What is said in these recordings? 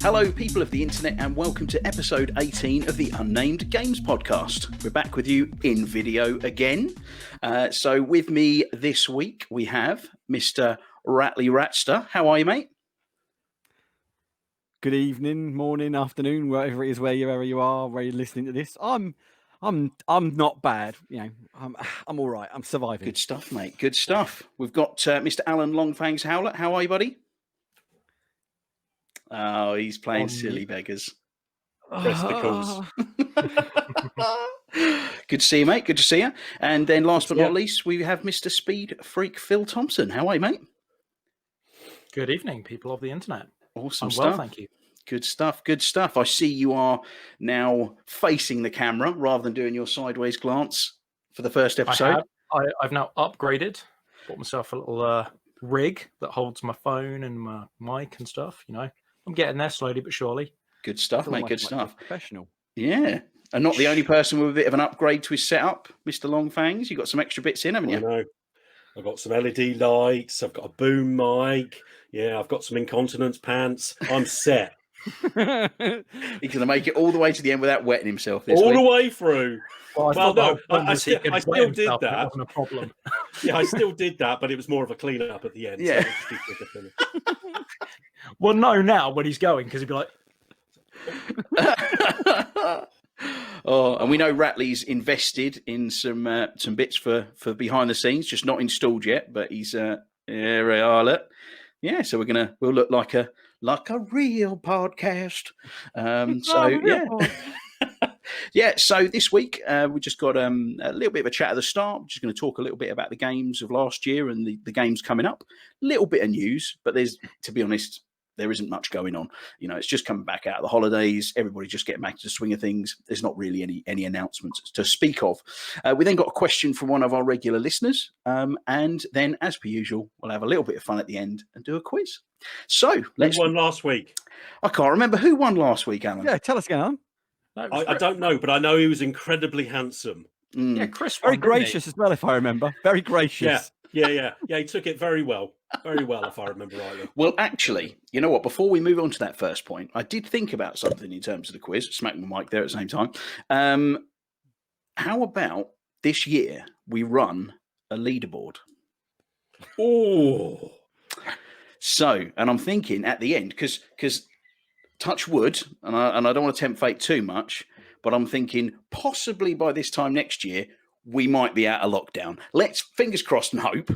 Hello, people of the internet, and welcome to episode 18 of the Unnamed Games podcast. We're back with you in video again. So with me this week, we have Mr. Ratley Ratster. How are you, mate? Good evening, morning, afternoon, wherever it is, wherever you are, where you're listening to this. I'm not bad. You know, I'm all right. I'm surviving. Good stuff, mate. Good stuff. We've got Mr. Alan Longfangs Howlett. How are you, buddy? Oh, he's playing silly beggars. Testicles. Good to see you, mate. Good to see you. And then last but not least, we have Mr. Speed Freak Phil Thompson. How are you, mate? Good evening, people of the internet. Awesome I'm stuff. well, thank you. Good stuff. Good stuff. I see you are now facing the camera rather than doing your sideways glance for the first episode. I've now upgraded. Bought myself a little rig that holds my phone and my mic and stuff. You know, I'm getting there slowly but surely. Good stuff, mate. Good stuff. Professional. Yeah. And not the only person with a bit of an upgrade to his setup, Mr. Longfangs. You've got some extra bits in, haven't you? I know. I've got some LED lights. I've got a boom mic. Yeah, I've got some incontinence pants. I'm set. He's going to make it all the way to the end without wetting himself this all week. the way through. Well, no, I still did himself, that. It wasn't a problem. Yeah, I still did that, but it was more of a clean up at the end. Yeah. So Well, no, now when he's going, because he'd be like, Oh, and we know Ratley's invested in some bits for behind the scenes, just not installed yet. But he's so we'll look like a real podcast. So this week we just got a little bit of a chat at the start. We're just going to talk a little bit about the games of last year and the games coming up. A little bit of news, but to be honest, there isn't much going on. You know, it's just coming back out of the holidays. Everybody's just getting back to the swing of things. There's not really any announcements to speak of. We then got a question from one of our regular listeners. And then, as per usual, we'll have a little bit of fun at the end and do a quiz. So, Who won last week? I can't remember who won last week, Alan. Yeah, tell us again, Alan. I don't know, but I know he was incredibly handsome. yeah, Chris. Very gracious as well, if I remember. Very gracious. Yeah. He took it very well. Very well, if I remember rightly. Well, actually, you know what? Before we move on to that first point, I did think about something in terms of the quiz. Smack my mic there at the same time. How about this year we run a leaderboard? Oh. So, and I'm thinking at the end, because touch wood, and I don't want to tempt fate too much, but I'm thinking possibly by this time next year, we might be out of lockdown. Let's fingers crossed and hope.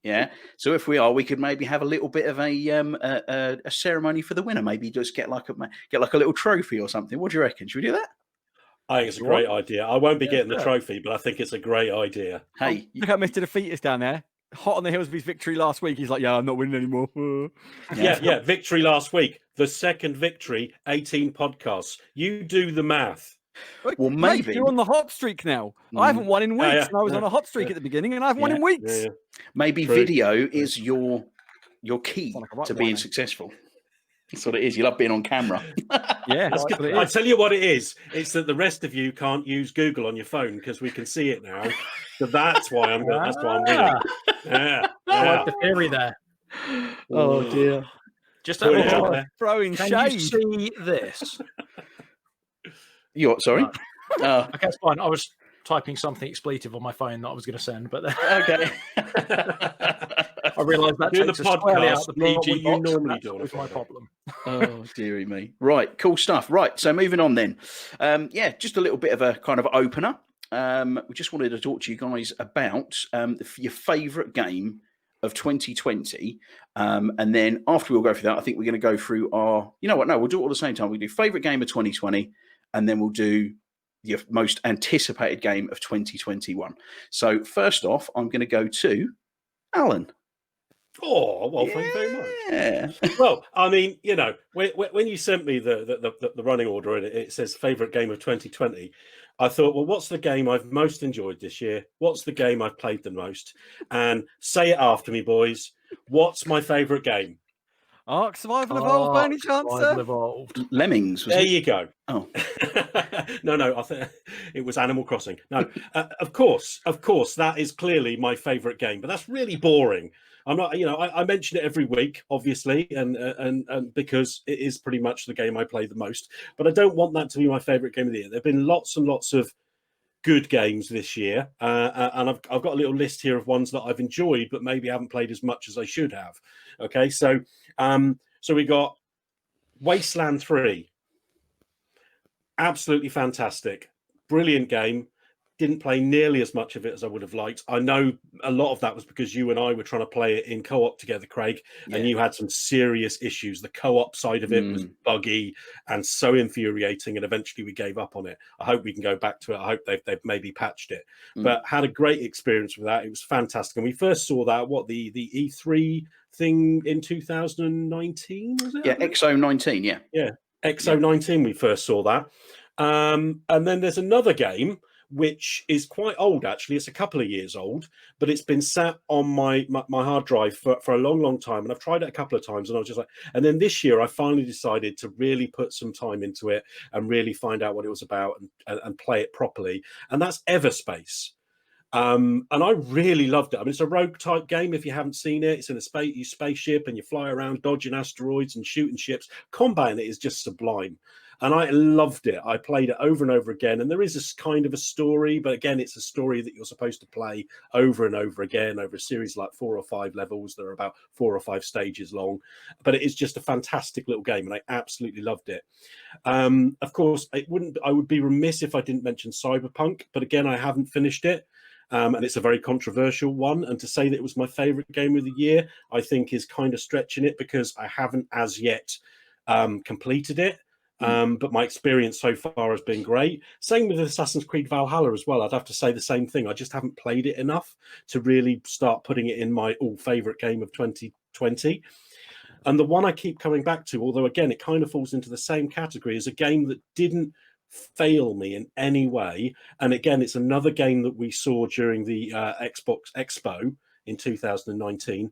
Yeah. So if we are, we could maybe have a little bit of a ceremony for the winner. Maybe just get like a little trophy or something. What do you reckon? Should we do that? I think it's a great idea. I won't be getting the trophy, but I think it's a great idea. Hey, Look at Mr. Defeatist down there. Hot on the heels of his victory last week. He's like, yeah, I'm not winning anymore. Yeah. Victory last week. The second victory, 18 podcasts. You do the math. Well, maybe you're on the hot streak now. I haven't won in weeks. And I was on a hot streak at the beginning, and I've won in weeks. Yeah. Maybe video is your key to being successful. That's what it is. You love being on camera. Yeah, that's what it I is. tell you what it is. It's that the rest of you can't use Google on your phone because we can see it now. So that's why I'm winning. Yeah. I like the theory there. Oh dear. Just Put it out can there. Throwing you shade. see this? You what? Sorry. Okay, it's fine. I was typing something expletive on my phone that I was going to send, but Okay. I realised that Doing the takes us squarely out podcast, of the PG you box, normally and do on a that's my Friday. problem. Oh, dearie me. Right, cool stuff. Right, so moving on then. Just a little bit of a kind of opener. We just wanted to talk to you guys about your favourite game of 2020. And then after we'll go through that, I think we're going to go through our... You know what? No, we'll do it all at the same time. We'll do favourite game of 2020, and then we'll do your most anticipated game of 2021. So first off, I'm going to go to Alan. Oh, well, thank you very much. Yeah. Well, I mean, you know, when you sent me the running order and it says favourite game of 2020, I thought, well, what's the game I've most enjoyed this year? What's the game I've played the most? And say it after me, boys. What's my favourite game? Ark Survival Evolved by any chance, sir? Evolved. Lemmings. Was There it? you go. Oh. No, I think it was Animal Crossing. No, of course, that is clearly my favourite game, but that's really boring. I'm not, I mention it every week, obviously, and because it is pretty much the game I play the most. But I don't want that to be my favourite game of the year. There've been lots and lots of good games this year, and I've got a little list here of ones that I've enjoyed, but maybe haven't played as much as I should have. Okay, so we got Wasteland 3. Absolutely fantastic, brilliant game. Didn't play nearly as much of it as I would have liked. I know a lot of that was because you and I were trying to play it in co-op together, Craig, and you had some serious issues. The co-op side of it was buggy and so infuriating, and eventually we gave up on it. I hope we can go back to it. I hope they've maybe patched it, but had a great experience with that. It was fantastic. And we first saw that, the E3 thing in 2019, was it? Yeah, XO19, yeah. Yeah, XO19, we first saw that. And then there's another game which is quite old, actually. It's a couple of years old, but it's been sat on my hard drive for a long time, and I've tried it a couple of times, and I was just like, and then this year I finally decided to really put some time into it and really find out what it was about and play it properly, and that's Everspace. And I really loved it. I mean, it's a rogue type game. If you haven't seen it, it's in a spaceship and you fly around dodging asteroids and shooting ships. Combat in it is just sublime. And I loved it. I played it over and over again. And there is this kind of a story, but again, it's a story that you're supposed to play over and over again over a series like 4 or 5 levels. They're about 4 or 5 stages long. But it is just a fantastic little game, and I absolutely loved it. Of course, I would be remiss if I didn't mention Cyberpunk, but again, I haven't finished it. And it's a very controversial one. And to say that it was my favorite game of the year, I think is kind of stretching it, because I haven't as yet completed it. But my experience so far has been great. Same with Assassin's Creed Valhalla as well. I'd have to say the same thing. I just haven't played it enough to really start putting it in my all-favorite game of 2020. And the one I keep coming back to, although again, it kind of falls into the same category, is a game that didn't fail me in any way. And again, it's another game that we saw during the Xbox Expo in 2019,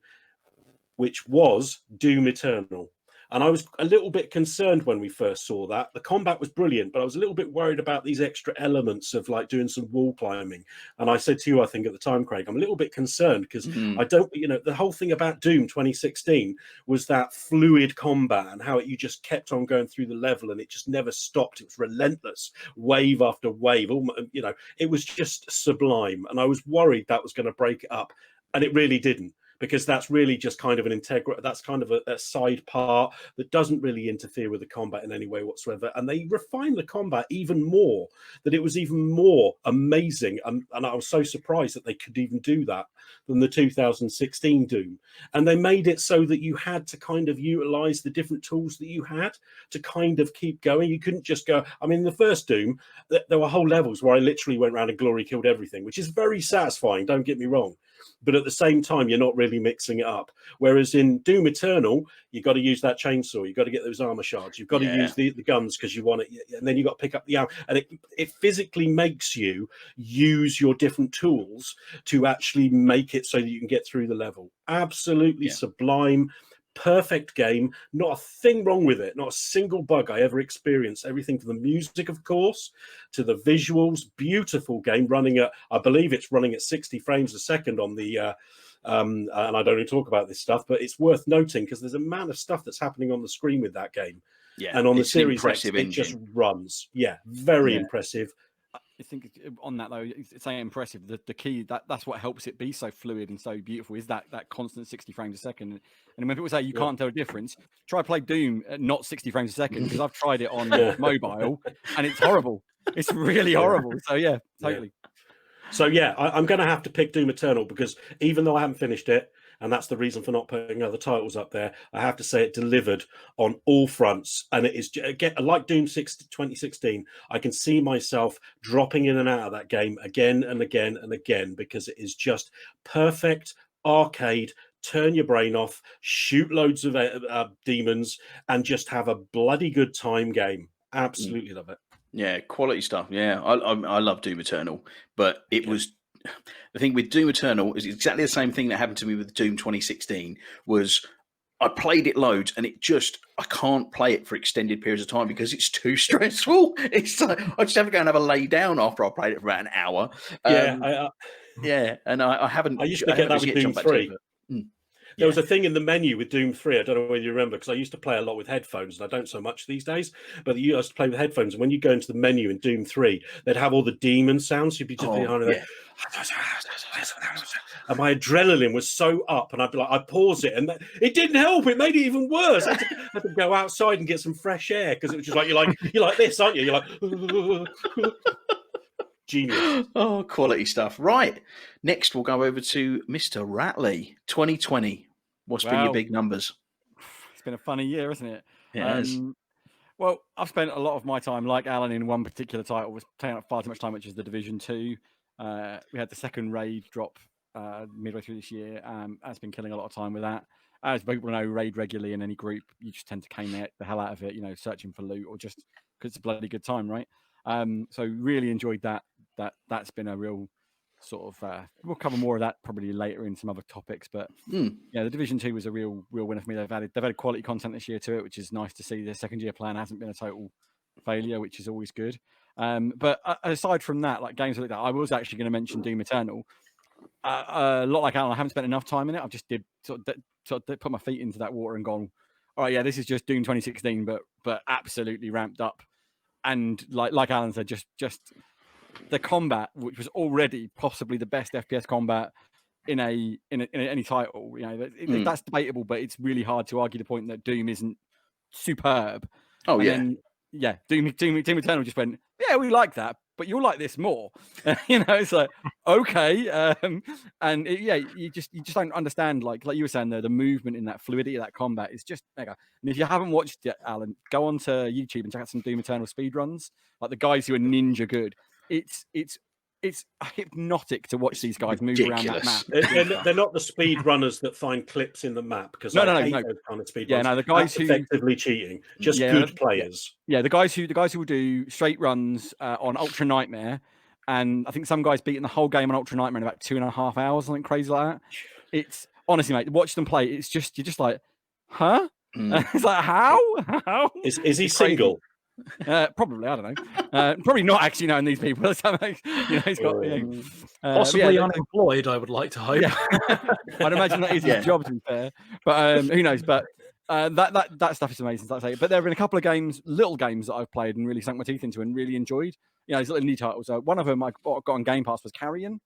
which was Doom Eternal. And I was a little bit concerned when we first saw that. The combat was brilliant, but I was a little bit worried about these extra elements of like doing some wall climbing. And I said to you, I think at the time, Craig, I'm a little bit concerned because I don't, the whole thing about Doom 2016 was that fluid combat and how you just kept on going through the level and it just never stopped. It was relentless, wave after wave. It was just sublime. And I was worried that was going to break it up. And it really didn't. Because that's really just kind of that's kind of a side part that doesn't really interfere with the combat in any way whatsoever. And they refined the combat even more, that it was even more amazing. And I was so surprised that they could even do that than the 2016 Doom. And they made it so that you had to kind of utilize the different tools that you had to kind of keep going. You couldn't just go, I mean, the first Doom, there were whole levels where I literally went around and glory killed everything, which is very satisfying, don't get me wrong. But at the same time, you're not really mixing it up. Whereas in Doom Eternal, you've got to use that chainsaw. You've got to get those armor shards. You've got to use the guns because you want it. And then you've got to pick up the ammo. And it physically makes you use your different tools to actually make it so that you can get through the level. Absolutely sublime. Perfect game, not a thing wrong with it, not a single bug I ever experienced. Everything from the music, of course, to the visuals. Beautiful game, running at, I believe it's running at 60 frames a second on the and I don't really talk about this stuff, but it's worth noting because there's a amount of stuff that's happening on the screen with that game. And on the Series X, it just runs. Very impressive. I think on that though, it's impressive. The key that's what helps it be so fluid and so beautiful is that constant 60 frames a second. And when people say you can't tell the difference, try play Doom at not 60 frames a second, because I've tried it on mobile and it's horrible. It's really horrible. So yeah, totally. So yeah, I'm going to have to pick Doom Eternal because even though I haven't finished it, and that's the reason for not putting other titles up there, I have to say it delivered on all fronts. And it is, again, like Doom 2016, I can see myself dropping in and out of that game again and again and again, because it is just perfect arcade, turn your brain off, shoot loads of demons, and just have a bloody good time game. Absolutely love it. Yeah, quality stuff. Yeah, I love Doom Eternal, but it was... The thing with Doom Eternal is exactly the same thing that happened to me with Doom 2016. Was I played it loads and I can't play it for extended periods of time because it's too stressful. It's like I just have to go and have a lay down after I played it for about an hour. And I haven't. I used to get that with Doom 3. There was a thing in the menu with Doom 3. I don't know whether you remember, because I used to play a lot with headphones, and I don't so much these days. But you used to play with headphones, and when you go into the menu in Doom 3, they'd have all the demon sounds. You'd be just behind it. And my adrenaline was so up, and I'd be like, I'd pause it, and it didn't help. It made it even worse. I had to go outside and get some fresh air, because it was just like you're like this, aren't you? You're like genius. Oh, quality stuff. Right. Next, we'll go over to Mr. Ratley. 2020. What's been your big numbers? It's been a funny year, isn't it? Yes. Well, I've spent a lot of my time, like Alan, in one particular title, was taking up far too much time, which is the Division 2. We had the second raid drop midway through this year. I've been killing a lot of time with that. As people know, raid regularly in any group, you just tend to cane the hell out of it, searching for loot or just because it's a bloody good time, right? So really enjoyed that. That's been a real sort of. We'll cover more of that probably later in some other topics, but the Division 2 was a real winner for me. They've added quality content this year to it, which is nice to see. The second year plan hasn't been a total failure, which is always good. But aside from that, like games like that, I was actually going to mention Doom Eternal. A lot like Alan, I haven't spent enough time in it. I've just put my feet into that water and gone, all right, yeah, this is just Doom 2016, but absolutely ramped up. And like Alan said, just the combat, which was already possibly the best FPS combat in any title. That's debatable, but it's really hard to argue the point that Doom isn't superb. Oh, and then, Doom Eternal just went, yeah, we like that, but you'll like this more. It's like, okay. You just don't understand, like you were saying, the movement in that fluidity of that combat is just mega. And if you haven't watched it, Alan, go onto YouTube and check out some Doom Eternal speedruns, like the guys who are ninja good. It's hypnotic to watch these guys move around that map. They're not the speed runners that find clips in the map, because no. those kind of speed runners. The guys who effectively cheating, just good players. The guys who will do straight runs on Ultra Nightmare, and I think some guys beating the whole game on Ultra Nightmare in about 2.5 hours, something crazy like that. It's honestly, mate, watch them play. It's just you're just like, huh? It's like how? Is he single? Probably, I don't know. Probably not actually knowing these people. He's got possibly unemployed. I would like to hope. I'd imagine that is his job, to be fair. But who knows? But that stuff is amazing. Like I say. But there have been a couple of little games that I've played and really sunk my teeth into and really enjoyed. These little indie titles. One of them I got on Game Pass was Carrion. I don't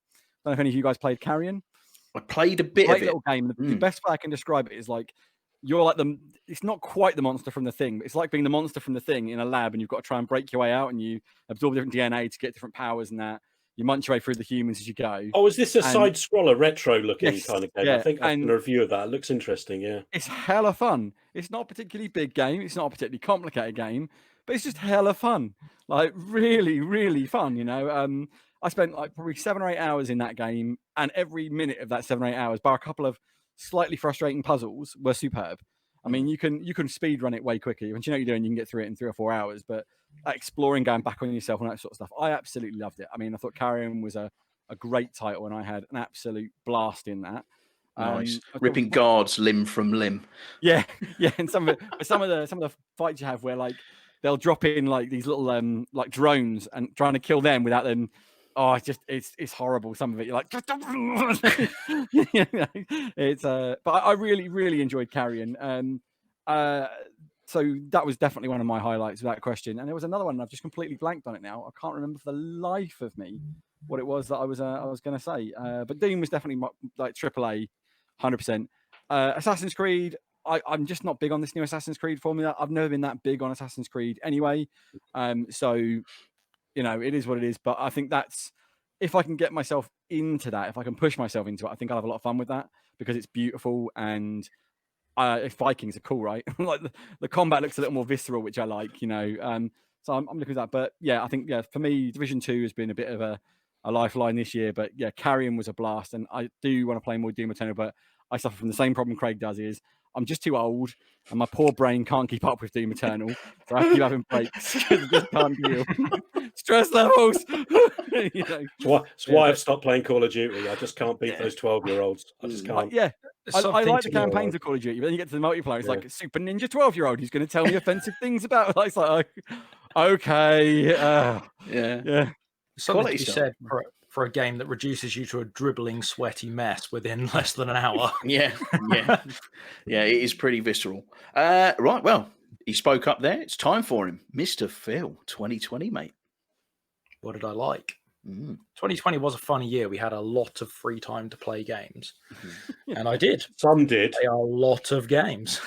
know if any of you guys played Carrion. I played a bit of it. Little game. The best way I can describe it is like, you're like it's not quite the monster from The Thing, but it's like being the monster from The Thing in a lab, and you've got to try and break your way out, and you absorb different DNA to get different powers and that. You munch your way through the humans as you go. Oh, is this a side-scroller, retro-looking kind of game? I think I've done a review of that. It looks interesting, yeah. It's hella fun. It's not a particularly big game. It's not a particularly complicated game, but it's just hella fun. Like, really, really fun, I spent like probably 7 or 8 hours in that game, and every minute of that 7 or 8 hours, bar a couple of slightly frustrating puzzles, were superb. I mean, you can speed run it way quicker. Once you know what you're doing, you can get through it in 3 or 4 hours. But exploring, going back on yourself and that sort of stuff, I absolutely loved it. I mean, I thought Carrion was a great title, and I had an absolute blast in that. Nice, ripping guards limb from limb. Yeah, and some of the fights you have where like they'll drop in like these little like drones and trying to kill them without them. Oh, it's horrible. Some of it, you're like, but I really, really enjoyed Carrion. So that was definitely one of my highlights without question. And there was another one, and I've just completely blanked on it now. I can't remember for the life of me what it was that I was going to say. But Doom was definitely like AAA, 100%. Assassin's Creed, I'm just not big on this new Assassin's Creed formula. I've never been that big on Assassin's Creed anyway. So it is what it is, but I think that's, if I can get myself into that, if I can push myself into it, I think I'll have a lot of fun with that, because it's beautiful, and Vikings are cool, right? Like the combat looks a little more visceral, which I like, so I'm looking at that. But yeah, I think, for me, Division 2 has been a bit of a lifeline this year, but yeah, Carrion was a blast, and I do want to play more Doom Eternal, but I suffer from the same problem Craig does, is I'm just too old, and my poor brain can't keep up with Doom Eternal, so I keep having breaks because I just can't deal. Stress levels. That's why I've stopped playing Call of Duty. I just can't beat those 12-year-olds. I just can't. I like the campaigns of Call of Duty, but then you get to the multiplayer, it's like a super ninja 12-year-old who's going to tell me offensive things about it. It's like, okay, Something to be said for a game that reduces you to a dribbling, sweaty mess within less than an hour. Yeah. Yeah, it is pretty visceral. Right, well, he spoke up there. It's time for him. Mr. Phil, 2020, mate. What did I like? Mm. 2020 was a funny year. We had a lot of free time to play games. And I did. Some did. Play a lot of games.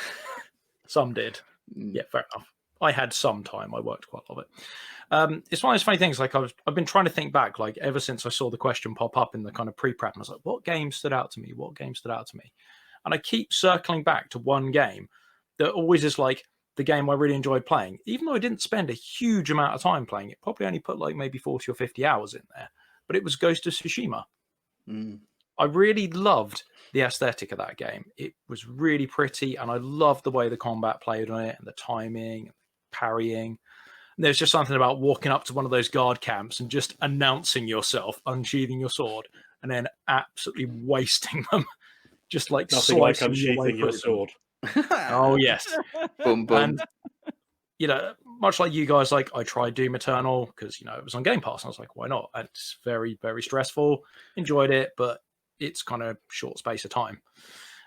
Some did. Mm. Yeah, fair enough. I had some time. I worked quite a lot of it. It's one of those funny things. Like I've been trying to think back, like ever since I saw the question pop up in the kind of pre-prep, and I was like, what game stood out to me? What game stood out to me? And I keep circling back to one game that always is like the game I really enjoyed playing, even though I didn't spend a huge amount of time playing it. Probably only put like maybe 40 or 50 hours in there, but it was Ghost of Tsushima. Mm. I really loved the aesthetic of that game. It was really pretty, and I loved the way the combat played on it, and the timing, and parrying. And there's just something about walking up to one of those guard camps and just announcing yourself, unsheathing your sword, and then absolutely wasting them. Just like Nothing like slicing your way unsheathing your through them. sword. Oh yes. Boom, boom. And you know, much like you guys, like I tried Doom Eternal because you know it was on Game Pass, and I was like, why not? And it's very, very stressful. Enjoyed it, but it's kind of short space of time.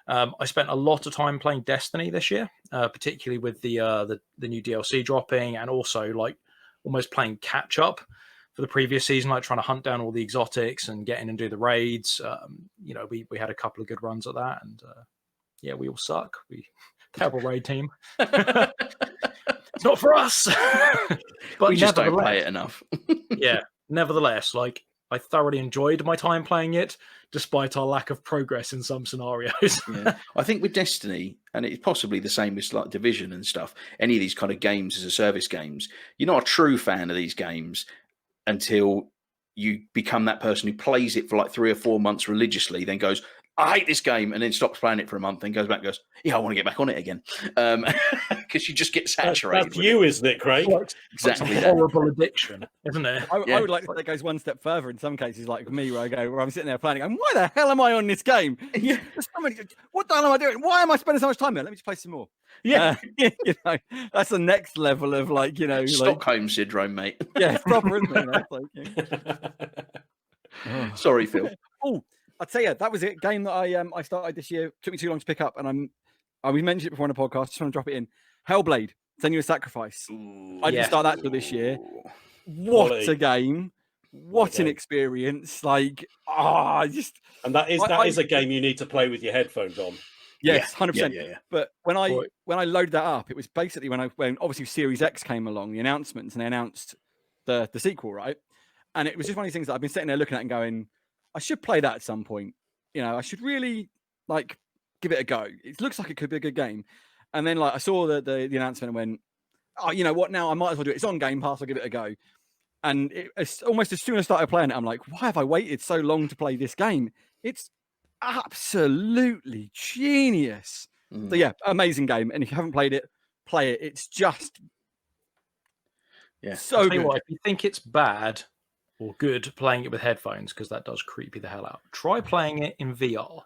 I spent a lot of time playing Destiny this year, particularly with the new DLC dropping, and also like almost playing catch up for the previous season, like trying to hunt down all the exotics and get in and do the raids. You know, we had a couple of good runs at that, and yeah, we all suck. We terrible raid team. It's not for us. But we just don't play it enough. Yeah, nevertheless, like I thoroughly enjoyed my time playing it, despite our lack of progress in some scenarios. Yeah. I think with Destiny, and it's possibly the same with like Division and stuff, any of these kind of games as a service games, you're not a true fan of these games until you become that person who plays it for like 3 or 4 months religiously, then goes, I hate this game, and then stops playing it for a month and goes back and goes, yeah, I want to get back on it again. Because you just get saturated. That's you, isn't it, Craig? Exactly. It's a horrible addiction, isn't it? I would like to say it goes one step further in some cases, like me, where I'm sitting there playing, going, why the hell am I on this game? Yeah. What the hell am I doing? Why am I spending so much time there? Let me just play some more. Yeah. You know, that's the next level of like, you know, Stockholm syndrome, mate. yeah, it's proper, isn't it? It's like, yeah. Sorry, Phil. Oh, I'll tell you, that was a game that I started this year. Took me too long to pick up, and we mentioned it before on the podcast. Just want to drop it in. Hellblade, Senua's Sacrifice. Ooh, I didn't start that till this year. What Quality. a game! What an experience! Like, just And that is a game you need to play with your headphones on. yes, 100%. Yeah. But when I loaded that up, it was basically when obviously Series X came along, the announcements, and they announced the sequel, right? And it was just one of these things that I've been sitting there looking at and going, I should play that at some point. You know, I should really like give it a go. It looks like it could be a good game. And then like I saw the announcement and went, oh, you know what? Now I might as well do it. It's on Game Pass. I'll give it a go. And it's almost as soon as I started playing it, I'm like, why have I waited so long to play this game? It's absolutely genius. Mm. So yeah, amazing game. And if you haven't played it, play it. It's just so I'll tell you good. what, if you think it's bad or good playing it with headphones, because that does creep you the hell out, try playing it in VR.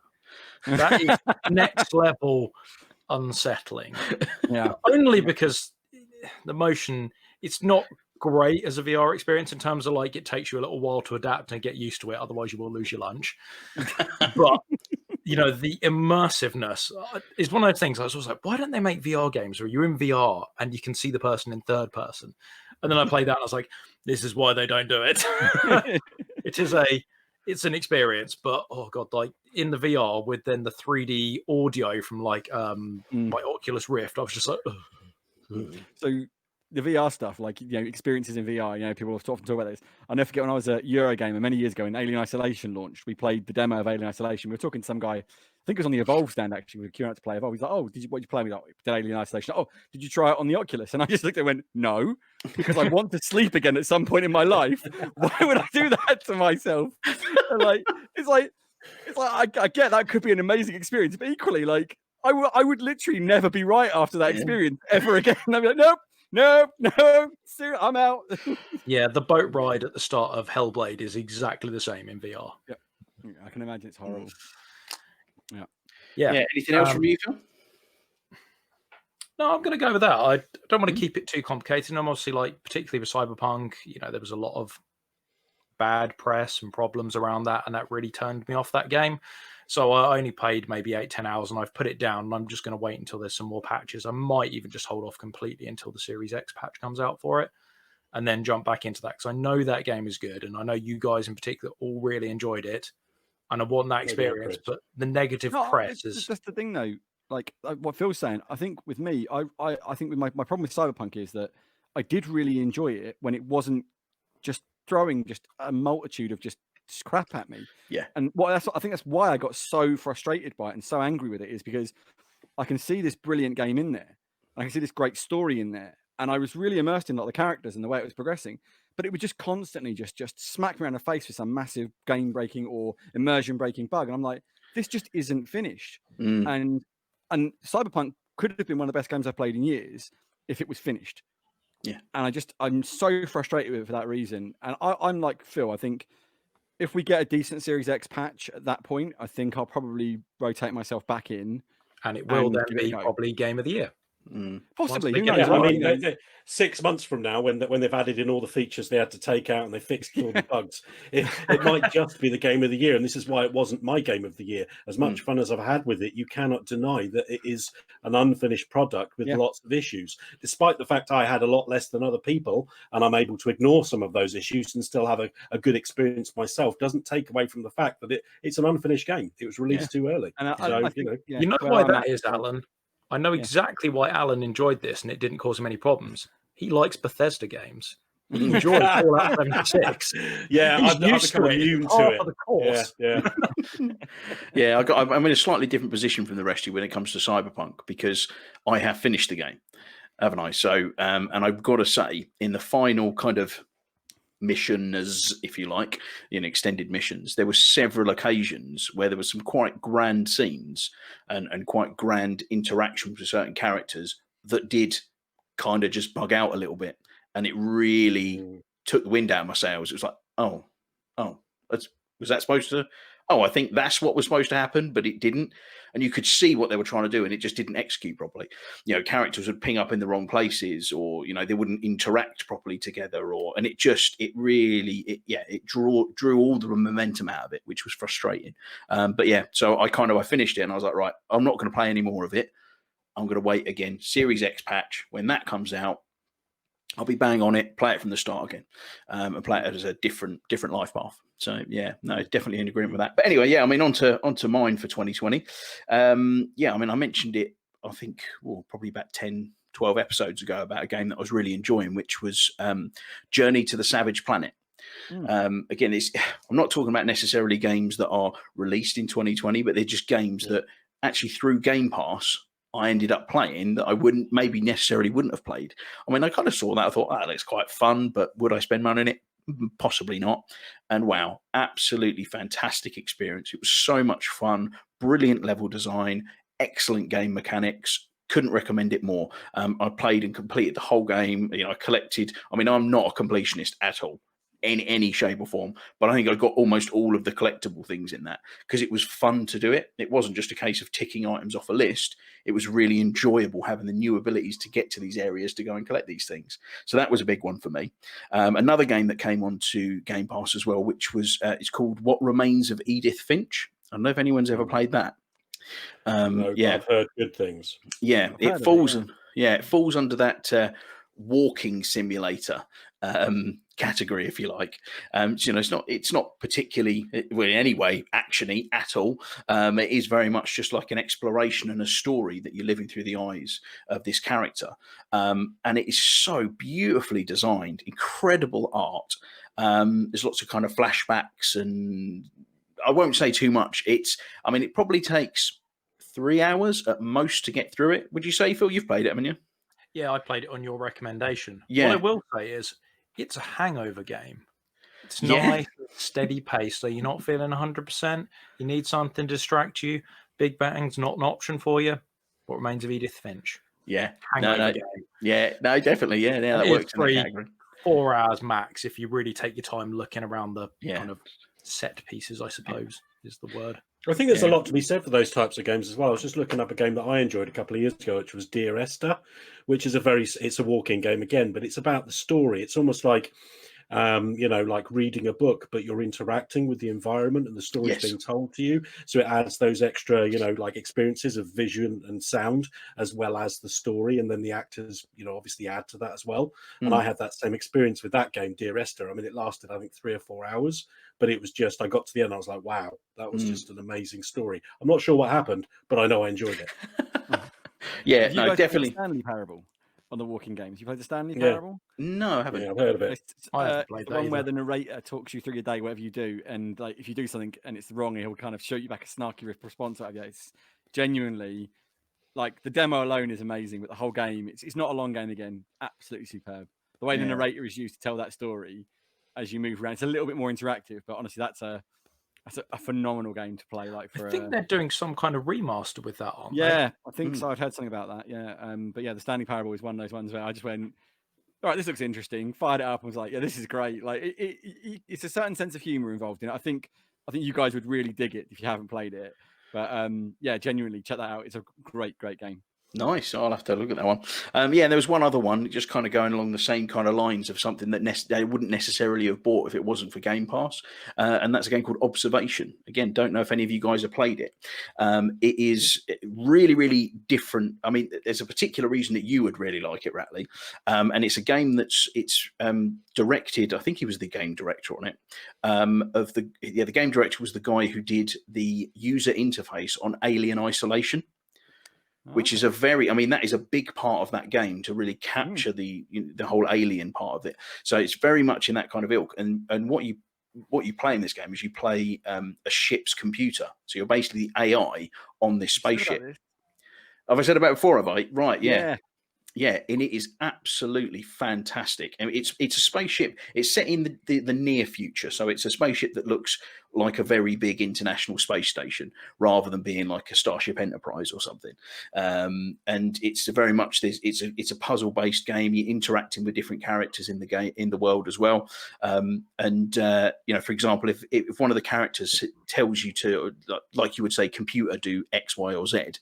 That is next level unsettling. Yeah. Only because the motion, it's not great as a VR experience in terms of like it takes you a little while to adapt and get used to it. Otherwise, you will lose your lunch. But you know, the immersiveness is one of those things. I was always like, why don't they make VR games where you're in VR and you can see the person in third person? And then I played that and I was like, this is why they don't do it. It's an experience, but oh god, like in the VR with then the 3D audio from like my Oculus Rift, I was just like, So the VR stuff, like, you know, experiences in VR, you know, people often talk about this. I'll never forget when I was at Eurogamer many years ago when Alien Isolation launched. We played the demo of Alien Isolation. We were talking to some guy, I think it was on the Evolve stand actually. We were queuing out to play Evolve. He's like, oh, what did you play? We like, did Alien Isolation? Oh, did you try it on the Oculus? And I just looked at it and went, no, because I want to sleep again at some point in my life. Why would I do that to myself? And like, it's like I get that could be an amazing experience, but equally, like, I would literally never be right after that experience ever again. I'd be like, nope. No, I'm out. yeah, the boat ride at the start of Hellblade is exactly the same in VR. Yeah, I can imagine it's horrible. Yeah. Anything else from you, Phil? No, I'm going to go with that. I don't want to keep it too complicated. And I'm obviously like, particularly with Cyberpunk, you know, there was a lot of bad press and problems around that, and that really turned me off that game. So I only played maybe 8-10 hours, and I've put it down, and I'm just going to wait until there's some more patches. I might even just hold off completely until the Series X patch comes out for it, and then jump back into that, because I know that game is good, and I know you guys in particular all really enjoyed it, and I want that experience. But the negative press is... That's the thing, though. Like what Phil's saying, I think with me, I think with my problem with Cyberpunk is that I did really enjoy it when it wasn't just throwing just a multitude of just crap at me. Yeah. And I think that's why I got so frustrated by it and so angry with it, is because I can see this brilliant game in there. I can see this great story in there. And I was really immersed in a lot of the characters and the way it was progressing. But it would just constantly just smack me around the face with some massive game-breaking or immersion-breaking bug. And I'm like, this just isn't finished. And Cyberpunk could have been one of the best games I've played in years if it was finished. Yeah. And I'm so frustrated with it for that reason. And I'm like Phil, I think if we get a decent Series X patch at that point, I think I'll probably rotate myself back in. And it will then be probably Game of the Year. Possibly. Who Yeah, knows? I mean, 6 months from now, when they've added in all the features they had to take out and they fixed all the bugs, it might just be the Game of the Year. And this is why it wasn't my Game of the Year. As much fun as I've had with it, you cannot deny that it is an unfinished product with lots of issues. Despite the fact I had a lot less than other people, and I'm able to ignore some of those issues and still have a good experience myself, doesn't take away from the fact that it's an unfinished game. It was released too early. And I think, you know why that is, Alan? I know exactly why Alan enjoyed this, and it didn't cause him any problems. He likes Bethesda games. He enjoyed Fallout 76. Yeah, I've become immune to it. Of the course. Yeah. I'm in a slightly different position from the rest of you when it comes to Cyberpunk, because I have finished the game, haven't I? So, and I've got to say, in the final kind of mission, as if you like, extended missions, there were several occasions where there were some quite grand scenes and quite grand interactions with certain characters that did kind of just bug out a little bit, and it really took the wind out of my sails. It was like, was that supposed to? Oh, I think that's what was supposed to happen, but it didn't. And you could see what they were trying to do, and it just didn't execute properly. Characters would ping up in the wrong places, or they wouldn't interact properly together, and it drew all the momentum out of it, which was frustrating. But yeah, so I finished it, and I was like, right, I'm not going to play any more of it. I'm going to wait again. Series X patch, when that comes out, I'll be bang on it, play it from the start again, and play it as a different life path. So yeah, no, definitely in agreement with that. But anyway, yeah, I mean, onto mine for 2020. I mean, I mentioned it, I think, probably about 10, 12 episodes ago, about a game that I was really enjoying, which was Journey to the Savage Planet. Again, I'm not talking about necessarily games that are released in 2020, but they're just games that actually through Game Pass I ended up playing that I wouldn't have played. I mean, I kind of saw that. I thought, that looks quite fun, but would I spend money on it? Possibly not. And wow, absolutely fantastic experience. It was so much fun, brilliant level design, excellent game mechanics. Couldn't recommend it more. I played and completed the whole game. I collected. I mean, I'm not a completionist at all, in any shape or form, but I think I got almost all of the collectible things in that because it was fun to do it. It wasn't just a case of ticking items off a list. It was really enjoyable having the new abilities to get to these areas to go and collect these things. So that was a big one for me. Another game that came onto Game Pass as well, which was it's called What Remains of Edith Finch. I don't know if anyone's ever played that. No, I've heard good things. Yeah, it falls under that walking simulator category, if you like. It's not particularly, well, in any way, actiony at all. It is very much just like an exploration and a story that you're living through the eyes of this character. And it is so beautifully designed, incredible art. There's lots of kind of flashbacks, and I won't say too much. It probably takes 3 hours at most to get through it. Would you say, Phil? You've played it, haven't you? Yeah, I played it on your recommendation. Yeah. What I will say is it's a hangover game. It's nice, steady pace, so you're not feeling 100%. You need something to distract you. Big Bang's not an option for you. What Remains of Edith Finch? Yeah. Hangover game. Yeah, no, definitely. Yeah, that works in that category. 4 hours max if you really take your time looking around the kind of set pieces, I suppose, is the word. I think there's a lot to be said for those types of games as well. I was just looking up a game that I enjoyed a couple of years ago, which was Dear Esther, which is it's a walking game again, but it's about the story. It's almost like like reading a book, but you're interacting with the environment and the story's Yes. being told to you. So it adds those extra, like experiences of vision and sound, as well as the story. And then the actors, obviously add to that as well. And I had that same experience with that game, Dear Esther. I mean, it lasted, I think, 3 or 4 hours, but it was just, I got to the end, I was like, wow, that was just an amazing story. I'm not sure what happened, but I know I enjoyed it. Yeah, Have you no, guys played the definitely. Stanley Parable on the Walking Games? You played the Stanley Yeah. Parable? No, I haven't. Yeah, I've heard of it. It's I haven't played the that one where either. the narrator talks you through your day, whatever you do, and like if you do something and it's wrong, he'll kind of shoot you back a snarky response out of you. It's genuinely like the demo alone is amazing, but the whole game, it's not a long game again. Absolutely superb. The way the Yeah. narrator is used to tell that story as you move around, it's a little bit more interactive, but honestly, that's a phenomenal game to play. Like for I think they're doing some kind of remaster with that, aren't they? yeah, I think so. I'd heard something about that. Yeah, but yeah, the Stanley Parable is one of those ones where I just went, all right, this looks interesting. Fired it up and was like, yeah, this is great. Like it's a certain sense of humor involved in it. I think you guys would really dig it if you haven't played it. But yeah, genuinely check that out. It's a great game. Nice. I'll have to look at that one. Yeah, there was one other one just kind of going along the same kind of lines of something that they wouldn't necessarily have bought if it wasn't for Game Pass. And that's a game called Observation. Again, don't know if any of you guys have played it. It is really, really different. I mean, there's a particular reason that you would really like it, Ratley. And it's a game that's directed. I think he was the game director on it. The game director was the guy who did the user interface on Alien Isolation, which is that is a big part of that game to really capture the whole alien part of it. So it's very much in that kind of ilk. And what you play in this game is you play a ship's computer. So you're basically the AI on this spaceship. Have I said about it before? Have I? Right. Yeah. Yeah, and it is absolutely fantastic. I mean, it's a spaceship. It's set in the near future, so it's a spaceship that looks like a very big international space station, rather than being like a Starship Enterprise or something. And it's very much this. It's a puzzle based game. You're interacting with different characters in the game, in the world as well. For example, if one of the characters tells you to, like you would say, computer do X, Y, or Z,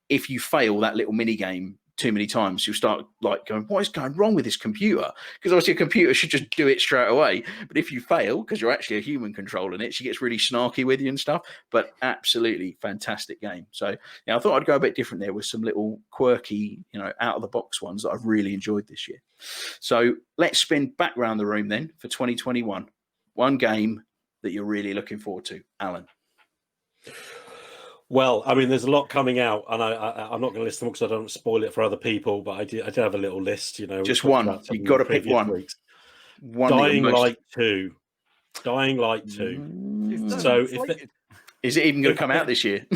if you fail that little mini game too many times, you'll start like going, what is going wrong with this computer? Because obviously a computer should just do it straight away. But if you fail, because you're actually a human controlling it, she gets really snarky with you and stuff. But absolutely fantastic game. So I thought I'd go a bit different there with some little quirky, out of the box ones that I've really enjoyed this year. So let's spin back around the room then for 2021. One game that you're really looking forward to, Alan. Well, I mean, there's a lot coming out, and I'm not going to list them because I don't spoil it for other people. But I did have a little list, Just one. You've got to pick one. Weeks. One. Dying Light 2. Dying Light 2. So is it even going to come out this year?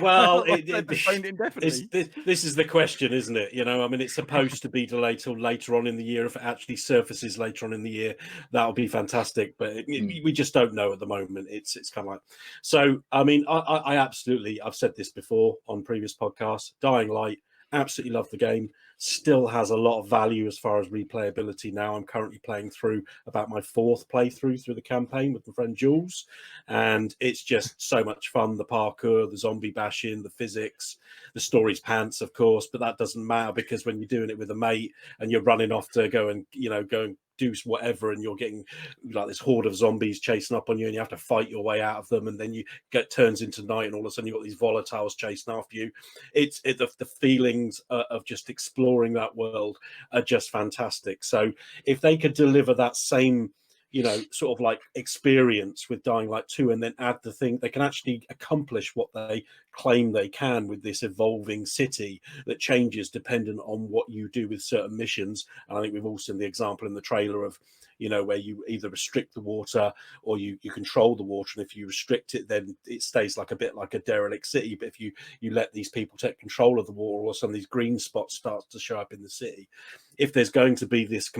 Well, this is the question, isn't it? I mean, it's supposed to be delayed till later on in the year. If it actually surfaces later on in the year, that'll be fantastic. But we just don't know at the moment. It's kind of like, so. I mean, I absolutely, I've said this before on previous podcasts. Dying Light, absolutely love the game. Still has a lot of value as far as replayability now. I'm currently playing through about my 4th playthrough through the campaign with my friend Jules, and it's just so much fun. The parkour, the zombie bashing, the physics, the story's pants, of course, but that doesn't matter because when you're doing it with a mate and you're running off to go and do whatever, and you're getting like this horde of zombies chasing up on you, and you have to fight your way out of them, and then turns into night, and all of a sudden you've got these volatiles chasing after you. The feelings of just exploring that world are just fantastic. So if they could deliver that same sort of like experience with Dying Light 2, and then add the thing, they can actually accomplish what they claim they can with this evolving city that changes dependent on what you do with certain missions. And I think we've all seen the example in the trailer of where you either restrict the water or you control the water, and if you restrict it, then it stays like a bit like a derelict city. But if you let these people take control of the water, or some of these green spots start to show up in the city, if there's going to be this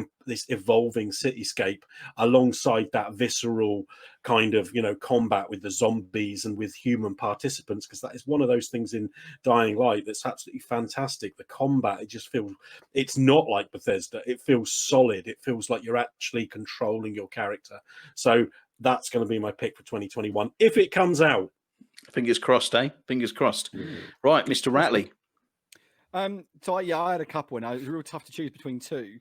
evolving cityscape alongside that visceral kind of combat with the zombies and with human participants, because that is one of those things in Dying Light that's absolutely fantastic. The combat, it just feels, it's not like Bethesda. It feels solid. It feels like you're actually controlling your character. So that's going to be my pick for 2021 if it comes out. Fingers crossed, eh? Fingers crossed. Right, Mr. Ratley. I had a couple, and it was real tough to choose between two.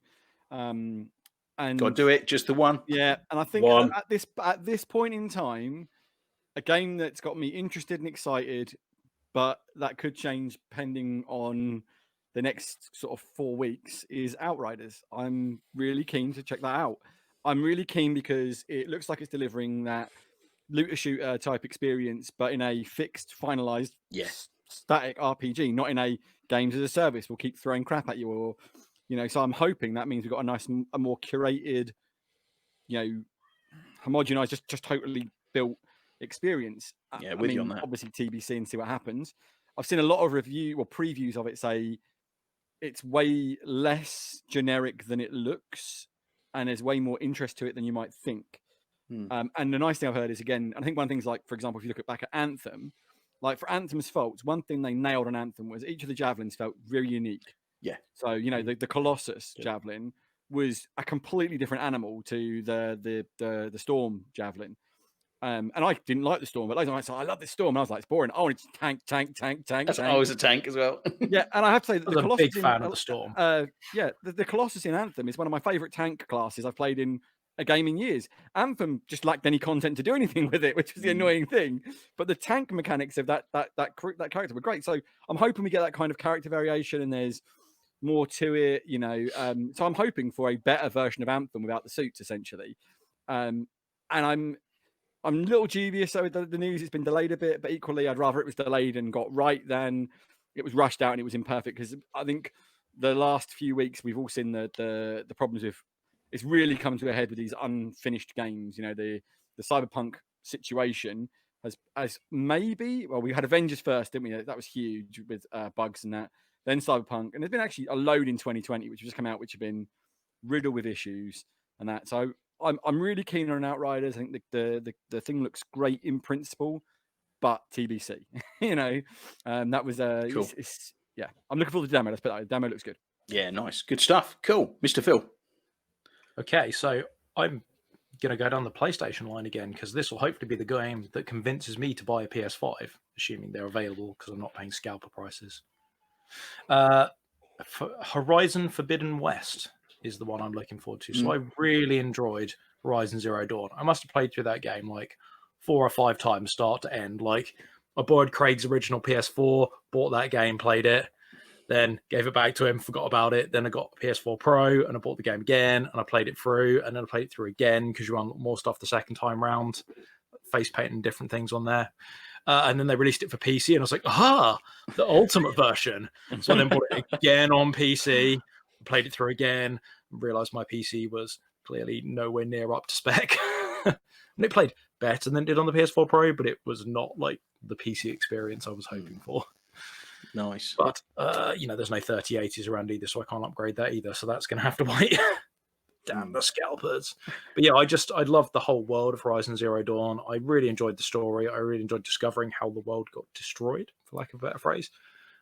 And Got to do it. Just the one. yeah, and I think One. at this point in time, a game that's got me interested and excited, but that could change depending on the next sort of 4 weeks, is Outriders. I'm really keen to check that out. I'm really keen because it looks like it's delivering that looter shooter type experience, but in a fixed, finalized, static RPG, not in a games as a service. We'll keep throwing crap at you, or So I'm hoping that means we've got a more curated, homogenized, just totally built experience. Yeah, with you on that. Obviously TBC and see what happens. I've seen a lot of previews of it say it's way less generic than it looks, and there's way more interest to it than you might think. And the nice thing I've heard is, again, I think one thing's like, for example, if you look back at Anthem, like for Anthem's faults, one thing they nailed on Anthem was each of the javelins felt very unique. Yeah. So the Colossus javelin was a completely different animal to the Storm javelin. And I didn't like the Storm, but later on I said, I love this Storm. And I was like, it's boring. Oh, it's tank. That's always a tank as well. Yeah, and I have to say that I was a big fan of the Storm. The Colossus in Anthem is one of my favourite tank classes I've played in a game in years. Anthem just lacked any content to do anything with it, which was the annoying thing. But the tank mechanics of that character were great. So I'm hoping we get that kind of character variation, and there's more to it, So I'm hoping for a better version of Anthem without the suits, essentially. And I'm a little dubious over the news. It's been delayed a bit, but equally, I'd rather it was delayed and got right than it was rushed out and it was imperfect. Because I think the last few weeks we've all seen the problems with. It's really come to a head with these unfinished games. The Cyberpunk situation has maybe. Well, we had Avengers first, didn't we? That was huge with bugs and that. Then Cyberpunk, and there's been actually a load in 2020 which has just come out, which have been riddled with issues and that. So I'm really keen on Outriders. I think the thing looks great in principle, but TBC. That was cool. Yeah, I'm looking forward to the demo. Let's put that. The demo looks good. Yeah, nice, good stuff. Cool, Mr. Phil. Okay, so I'm going to go down the PlayStation line again, because this will hopefully be the game that convinces me to buy a PS5, assuming they're available, because I'm not paying scalper prices. Horizon Forbidden West is the one I'm looking forward to. So I really enjoyed Horizon Zero Dawn. I must have played through that game like 4 or 5 times, start to end. Like, I borrowed Craig's original PS4, bought that game, played it, then gave it back to him, forgot about it. Then I got a PS4 Pro and I bought the game again and I played it through, and then I played it through again because you run more stuff the second time round, face painting different things on there. And then they released it for PC, and I was like, aha, the ultimate version. So I then bought it again on PC, played it through again, and realized my PC was clearly nowhere near up to spec. And it played better than it did on the PS4 Pro, but it was not like the PC experience I was hoping for. Nice. But, there's no 3080s around either, so I can't upgrade that either. So that's going to have to wait. Damn the scalpers. But yeah, I loved the whole world of Horizon Zero Dawn. I really enjoyed the story. I really enjoyed discovering how the world got destroyed, for lack of a better phrase.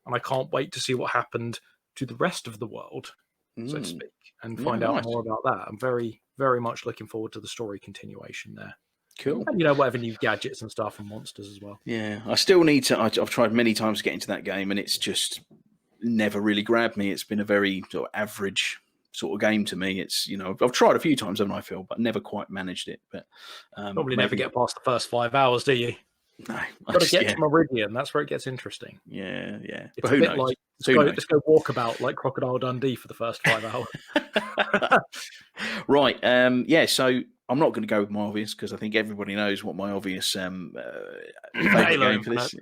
And I can't wait to see what happened to the rest of the world, so to speak, and find out more about that. I'm very, very much looking forward to the story continuation there. Cool. And, whatever new gadgets and stuff and monsters as well. Yeah, I still need to. I've tried many times to get into that game, and it's just never really grabbed me. It's been a very sort of average sort of game to me. It's I've tried a few times, haven't I, Phil? But never quite managed it. But probably never get past the first 5 hours, do you? No, got to get to Meridian. That's where it gets interesting. Yeah. It's But a who bit knows? like let's go walk about like Crocodile Dundee for the first 5 hours. Right. So I'm not going to go with my obvious, because I think everybody knows what my obvious favorite game for this.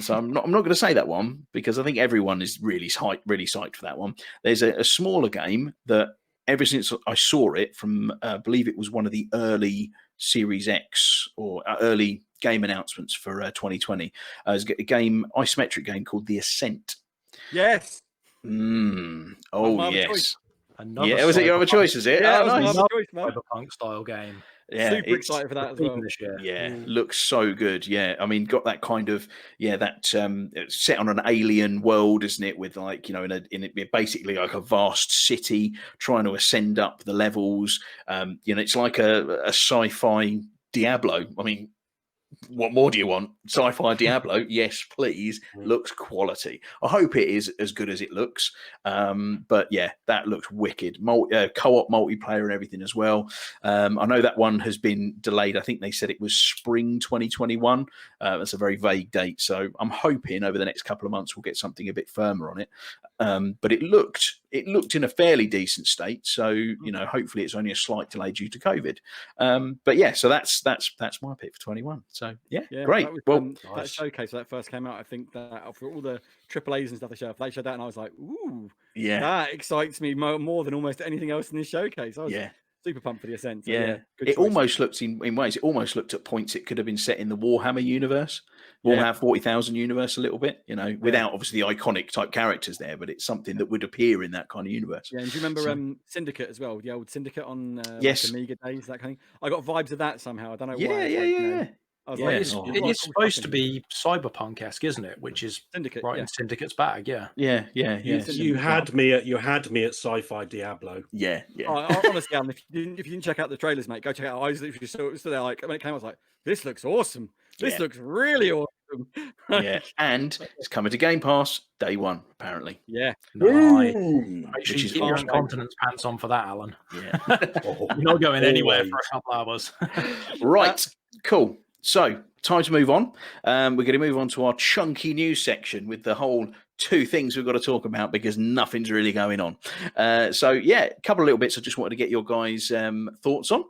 So I'm not going to say that one, because I think everyone is really psyched for that one. There's a smaller game that ever since I saw it from, I believe it was one of the early Series X or early game announcements for 2020. It's a isometric game called The Ascent. Yes. Oh, yes. Was it your other choice? Is it? Yeah, oh, nice. Cyberpunk style game. Yeah, super excited for that as well. This year. Yeah, looks so good. Yeah, I mean, got that kind of it's set on an alien world, isn't it? With like in basically like a vast city trying to ascend up the levels. It's like a sci-fi Diablo. I mean, what more do you want? Sci-fi Diablo, yes, please. Mm. Looks quality. I hope it is as good as it looks. But yeah, that looks wicked. Co-op multiplayer and everything as well. I know that one has been delayed. I think they said it was spring 2021. That's a very vague date. So I'm hoping over the next couple of months we'll get something a bit firmer on it. But it looked in a fairly decent state. So, you know, hopefully it's only a slight delay due to COVID. But yeah, so that's my pick for 21. So yeah, great. That was, Well, that showcase that first came out, I think that for all the AAAs and stuff they showed that, and I was like, ooh, yeah, that excites me more than almost anything else in this showcase. I was yeah. super pumped for the Ascent. So Yeah, good it choice. almost looked in ways. It almost looked at points it could have been set in the Warhammer universe, Yeah. Warhammer 40,000 universe a little bit. You know, without obviously the iconic type characters there, but it's something that would appear in that kind of universe. Yeah, and do you remember Syndicate as well? The old Syndicate on Yes. like Amiga days, that kind of thing. I got vibes of that somehow. I don't know why. Yeah, It's like, you know, yeah. I was Yeah, like, it's- oh, It what a is cool supposed to fucking be cyberpunk-esque, isn't it? Which is Syndicate. right Yeah. in Syndicate's bag, yeah. Yeah. You had me at Sci-Fi Diablo. Yeah. Honestly, Alan, if you didn't check out the trailers, mate, go check it out. I was literally stood there like when it came, I was like, this looks awesome. This Yeah. looks really awesome. Yeah, and it's coming to Game Pass day one, apparently. Yeah. Nice. Ooh. Make sure Which you is keep your awesome. incontinence pants on for that, Alan. Yeah. Oh, You're not going anywhere for always. a couple hours. Right, cool. So, time to move on. We're going to move on to our chunky news section with the whole 2 things we've got to talk about because nothing's really going on. So, yeah, a couple of little bits I just wanted to get your guys' thoughts on.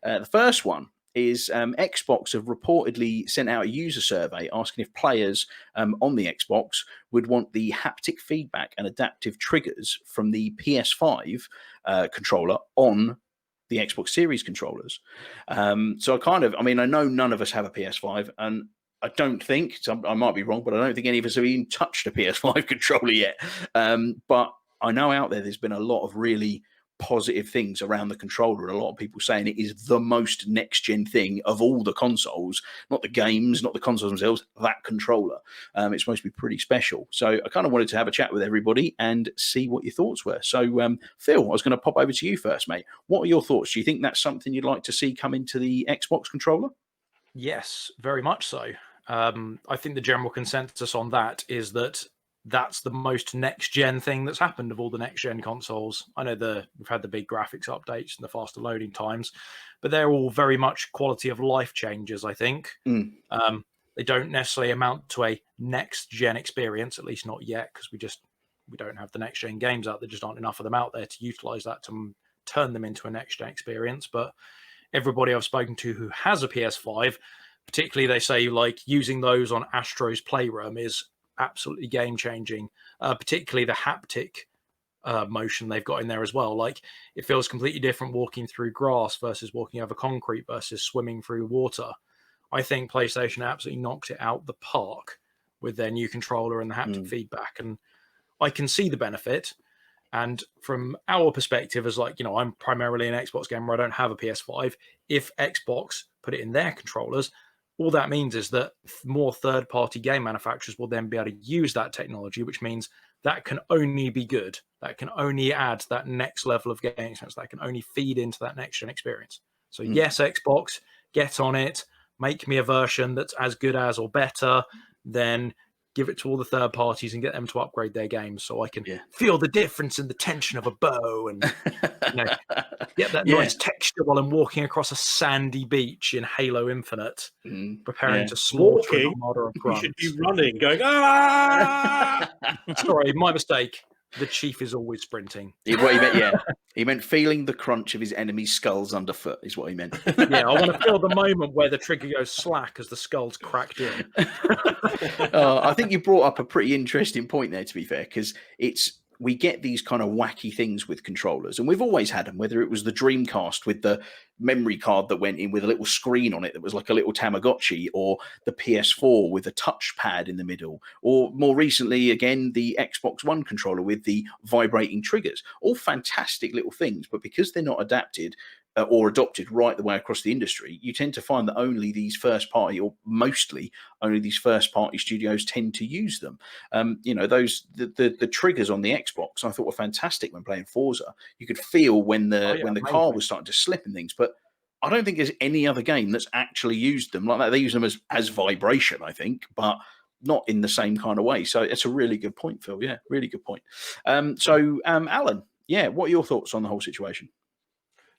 The first one is Xbox have reportedly sent out a user survey asking if players on the Xbox would want the haptic feedback and adaptive triggers from the PS5 controller on the Xbox Series controllers. So I know none of us have a PS5, and I don't think, so I might be wrong, but I don't think any of us have even touched a PS5 controller yet. But I know out there's been a lot of really positive things around the controller, and a lot of people saying it is the most next-gen thing of all the consoles, not the games, not the consoles themselves, that controller. It's supposed to be pretty special. So I kind of wanted to have a chat with everybody and see what your thoughts were. So, Phil, I was going to pop over to you first, mate. What are your thoughts? Do you think that's something you'd like to see come into the Xbox controller? Yes, very much so. I think the general consensus on that is that that's the most next-gen thing that's happened of all the next-gen consoles. I know we've had the big graphics updates and the faster loading times, but they're all very much quality of life changes, I think. They don't necessarily amount to a next-gen experience, at least not yet, because we don't have the next-gen games out. There just aren't enough of them out there to utilize that to turn them into a next-gen experience. But everybody I've spoken to who has a PS5, particularly they say like using those on Astro's Playroom is absolutely game changing, particularly the haptic motion they've got in there as well. Like it feels completely different walking through grass versus walking over concrete versus swimming through water. I think PlayStation absolutely knocked it out the park with their new controller and the haptic feedback, and I can see the benefit. And from our perspective, as like, you know, I'm primarily an Xbox gamer, I don't have a PS5. If Xbox put it in their controllers, all that means is that more third-party game manufacturers will then be able to use that technology, which means that can only be good. That can only add that next level of game experience. That can only feed into that next-gen experience. So yes, Xbox, get on it. Make me a version that's as good as or better. Then give it to all the third parties and get them to upgrade their games so I can feel the difference in the tension of a bow and get that nice texture while I'm walking across a sandy beach in Halo Infinite, preparing to slaughter an armada of grunts. You should be running, going, ah! Sorry, my mistake. The chief is always sprinting. What he meant, he meant feeling the crunch of his enemy's skulls underfoot is what he meant. Yeah, I want to feel the moment where the trigger goes slack as the skull's cracked in. I think you brought up a pretty interesting point there, to be fair, because we get these kind of wacky things with controllers, and we've always had them, whether it was the Dreamcast with the memory card that went in with a little screen on it that was like a little Tamagotchi, or the PS4 with a touchpad in the middle, or more recently, again, the Xbox One controller with the vibrating triggers. All fantastic little things, but because they're not adapted or adopted right the way across the industry, you tend to find that only these first party, or mostly only these first party studios tend to use them. The triggers on the Xbox I thought were fantastic when playing Forza. You could feel when the car was starting to slip and things, but I don't think there's any other game that's actually used them like that. They use them as vibration, I think, but not in the same kind of way. So it's a really good point, Phil. Yeah, really good point. Alan, yeah, what are your thoughts on the whole situation?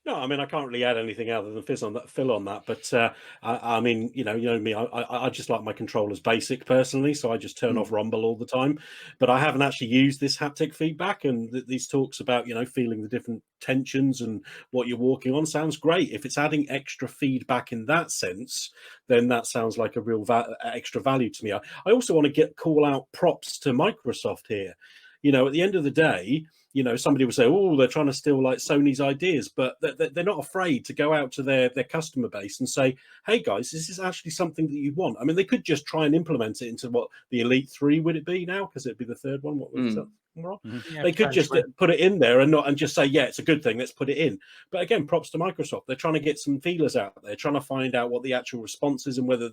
No, I mean, I can't really add anything other than Phil on that. But I mean, you know me, I just like my controllers basic personally, so I just turn off rumble all the time. But I haven't actually used this haptic feedback, and these talks about feeling the different tensions and what you're walking on sounds great. If it's adding extra feedback in that sense, then that sounds like a real extra value to me. I also want to call out props to Microsoft here. At the end of the day, somebody will say, oh, they're trying to steal like Sony's ideas, but they're not afraid to go out to their customer base and say, hey guys, this is actually something that you want. I mean, they could just try and implement it into what the Elite 3 would it be now? Because it'd be the third one. What was that? Yeah, they could just put it in there and just say, yeah, it's a good thing, let's put it in. But again, props to Microsoft. They're trying to get some feelers out there, trying to find out what the actual response is and whether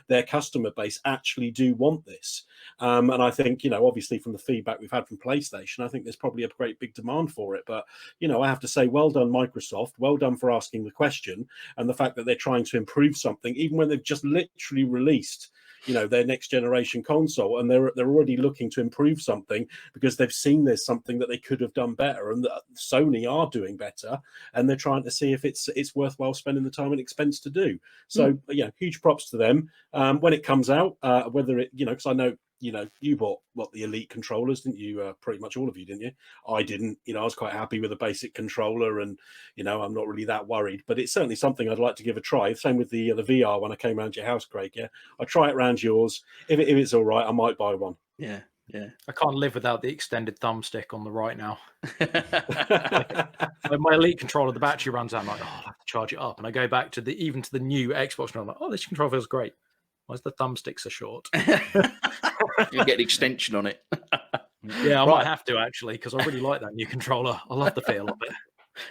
their customer base actually do want this. And I think, obviously from the feedback we've had from PlayStation, I think there's probably a great big demand for it. But, I have to say, well done, Microsoft. Well done for asking the question, and the fact that they're trying to improve something, even when they've just literally released their next generation console, and they're already looking to improve something because they've seen there's something that they could have done better, and that Sony are doing better, and they're trying to see if it's worthwhile spending the time and expense to do. So huge props to them. When it comes out, whether it because I know you bought the Elite controllers, didn't you? Pretty much all of you, didn't you? I didn't. I was quite happy with a basic controller, and I'm not really that worried. But it's certainly something I'd like to give a try. Same with the VR when I came around your house, Craig. Yeah, I'll try it around yours. If it's all right, I might buy one. Yeah. I can't live without the extended thumbstick on the right now. When my Elite controller, the battery runs out, I'm like, oh, I have to charge it up, and I go back to the new Xbox, and I'm like, oh, this controller feels great. Why's the thumbstick so short? You get an extension on it. Yeah, I might have to actually, because I really like that new controller. I love the feel of it.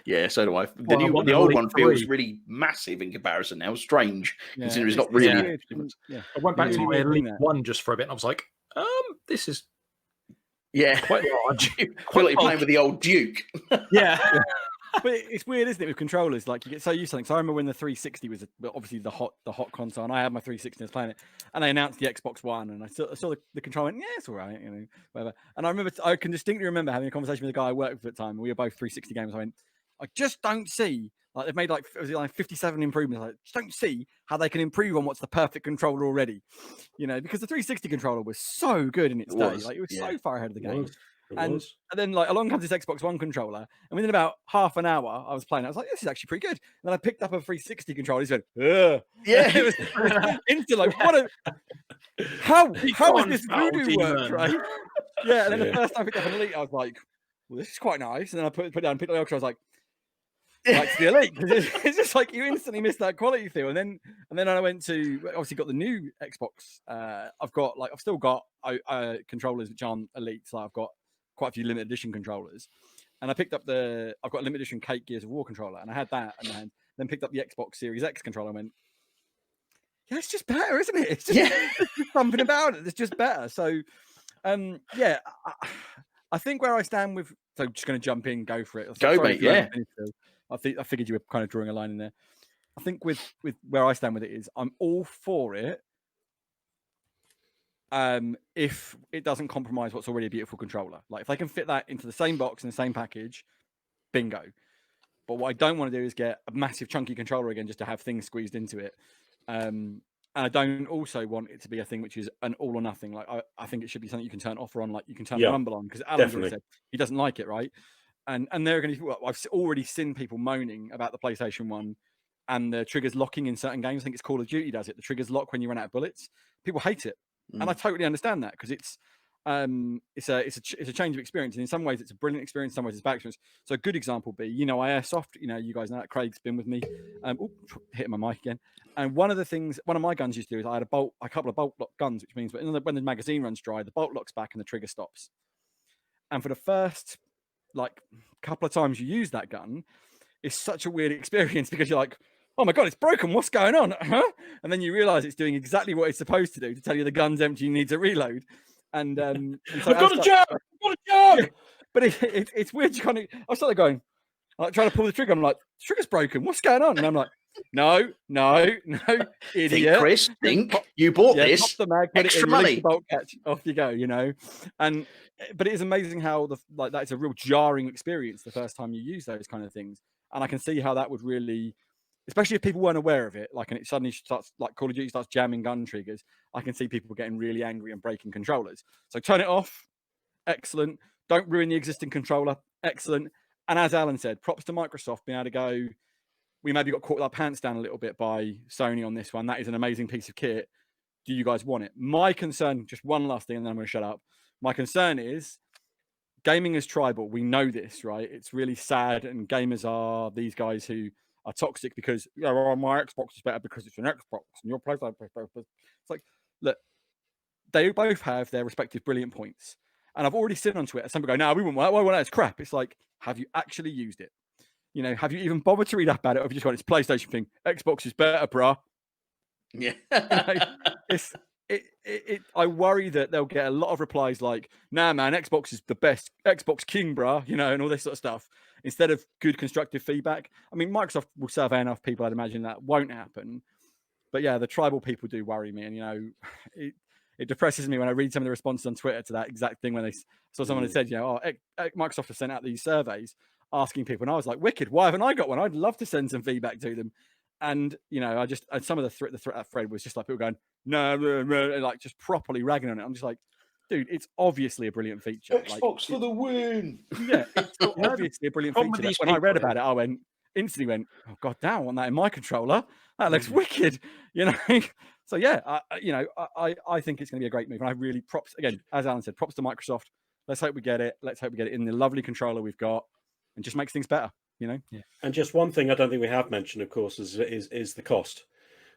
Yeah, so do I. The old one feels really massive in comparison now. Strange, considering it's not really. I went back to my Elite 1 just for a bit, and I was like, this is quite large. I feel like you're playing with the old Duke. Yeah. But it's weird, isn't it, with controllers? Like, you get so used to something. So I remember when the 360 was obviously the hot console, and I had my 360 and was playing it, and they announced the Xbox One, and I saw the controller, and yeah, it's all right, whatever. And I can distinctly remember having a conversation with a guy I worked with at the time, and we were both 360 gamers. I went, I just don't see, like, they've made like 57 improvements. I just don't see how they can improve on what's the perfect controller already, because the 360 controller was so good in its day. Like, it was so far ahead of the game. And then like along comes this Xbox One controller, and within about half an hour I was playing, I was like, this is actually pretty good. And then I picked up a 360 controller. He said, ugh. Yeah, it was instant, like, how is this voodoo work, right? Yeah. And then the first time I picked up an Elite, I was like, well, this is quite nice. And then I put it down and picked up the Ultra. I was like, it's the Elite. It's just like you instantly miss that quality feel. And then I went to, obviously got the new Xbox. I've still got controllers which aren't Elite. So I've got quite a few limited edition controllers, and I picked up I've got a limited edition Cake Gears of War controller, and I had that, and then picked up the Xbox Series X controller. And went, yeah, it's just better, isn't it? It's just, there's something about it. It's just better. So, I think where I stand with, so just going to jump in, go for it. Go, mate. Yeah. I figured you were kind of drawing a line in there. I think with where I stand with it is, I'm all for it. If it doesn't compromise what's already a beautiful controller. Like, if they can fit that into the same box and the same package, bingo. But what I don't want to do is get a massive chunky controller again just to have things squeezed into it. And I don't also want it to be a thing which is an all or nothing. Like, I think it should be something you can turn off or on, like you can turn Rumble on, because Alan said he doesn't like it, right? And they're going to. I've already seen people moaning about the PlayStation 1 and the triggers locking in certain games. I think it's Call of Duty does it. The triggers lock when you run out of bullets. People hate it. And I totally understand that, because it's a change of experience, and in some ways it's a brilliant experience, in some ways it's a bad experience. So a good example would be, I airsoft, you guys know that, Craig's been with me, hitting my mic again. And one of my guns used to do is I had a couple of bolt lock guns, which means when the magazine runs dry, the bolt locks back and the trigger stops. And for the first couple of times you use that gun, it's such a weird experience, because you're like, oh my God, it's broken. What's going on? And then you realize it's doing exactly what it's supposed to do, to tell you the gun's empty, you need to reload. And so I've got a jab! Yeah, but it's weird. I started going, trying to pull the trigger. I'm like, the trigger's broken. What's going on? And I'm like, No, idiot. Think, Chris, think. Pop- You bought Pop this. the mag, put Extra it in, release money. the bolt catch, off you go, And but it is amazing how that's a real jarring experience the first time you use those kind of things. And I can see how that would really, especially if people weren't aware of it, like, and it suddenly starts, like Call of Duty starts jamming gun triggers, I can see people getting really angry and breaking controllers. So turn it off. Excellent. Don't ruin the existing controller. Excellent. And as Alan said, props to Microsoft being able to go, we maybe got caught with our pants down a little bit by Sony on this one. That is an amazing piece of kit. Do you guys want it? My concern, just one last thing, and then I'm going to shut up. My concern is gaming is tribal. We know this, right? It's really sad, and gamers are these guys who are toxic because, well, my Xbox is better because it's an Xbox, and your PlayStation is better. It's like, look, they both have their respective brilliant points. And I've already seen on Twitter, some people go, no, we wouldn't, why won't that? It's crap. It's like, have you actually used it? Have you even bothered to read up about it? Or have you just gone, it's a PlayStation thing? Xbox is better, bruh. Yeah. I worry that they'll get a lot of replies like, nah, man, Xbox is the best, Xbox king, bruh, and all this sort of stuff, instead of good constructive feedback. I mean, Microsoft will survey enough people, I'd imagine that won't happen. But yeah, the tribal people do worry me. And, it depresses me when I read some of the responses on Twitter to that exact thing when they saw someone had said, Microsoft has sent out these surveys asking people. And I was like, wicked, why haven't I got one? I'd love to send some feedback to them. And, some of the thread was just like people going, no, like just properly ragging on it. I'm just like, dude, it's obviously a brilliant feature. Xbox for the win. Yeah, it's obviously a brilliant feature. When I read about it, I instantly went, oh, God damn, I want that in my controller. That looks wicked, So yeah, I think it's going to be a great move, and I really props again, as Alan said, props to Microsoft. Let's hope we get it. Let's hope we get it in the lovely controller we've got, and just makes things better. Yeah. And just one thing I don't think we have mentioned, of course, is the cost.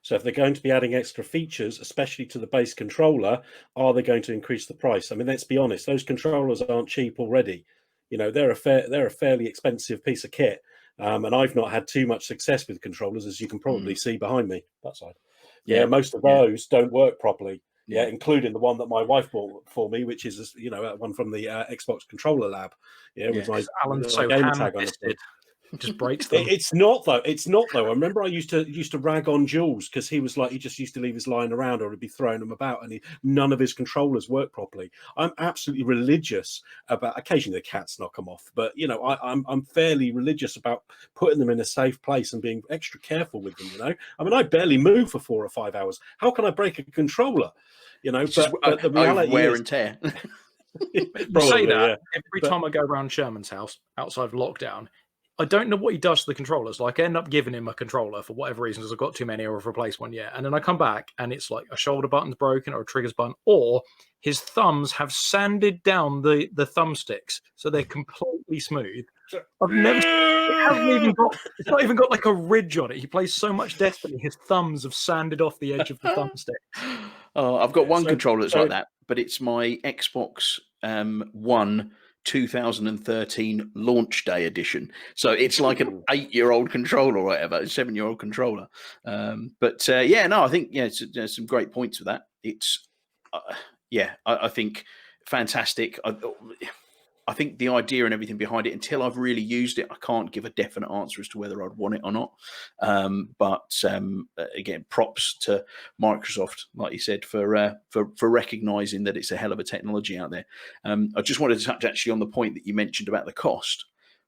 So if they're going to be adding extra features, especially to the base controller, are they going to increase the price? I mean, let's be honest; those controllers aren't cheap already. They're a fairly expensive piece of kit. And I've not had too much success with controllers, as you can probably see behind me, that side. Yeah, most of those don't work properly. Yeah, including the one that my wife bought for me, which is one from the Xbox Controller Lab. Yeah, with my Alan's so gamer tag on it. Just breaks them. It's not though. I remember I used to rag on Jules because he was like, he just used to leave his lying around, or he'd be throwing them about, and none of his controllers work properly. I'm absolutely religious about. Occasionally the cats knock them off, but I'm fairly religious about putting them in a safe place and being extra careful with them. I mean, I barely move for 4 or 5 hours. How can I break a controller? But the reality wear is, and tear. You say that every time I go around Sherman's house outside of lockdown. I don't know what he does to the controllers. Like, I end up giving him a controller for whatever reason, because I've got too many or I've replaced one yet. And then I come back and it's like a shoulder button's broken or a trigger's button, or his thumbs have sanded down the thumbsticks so they're completely smooth. I've never. It's not even got like a ridge on it. He plays so much Destiny, his thumbs have sanded off the edge of the thumbstick. Oh, I've got one controller that's like that, but it's my Xbox One 2013 launch day edition. So it's like an 8-year-old controller or whatever, a 7-year-old controller. I think there's some great points with that. It's I think fantastic. I think the idea and everything behind it, until I've really used it, I can't give a definite answer as to whether I'd want it or not. Again, props to Microsoft, like you said, for recognizing that it's a hell of a technology out there. I just wanted to touch actually on the point that you mentioned about the cost,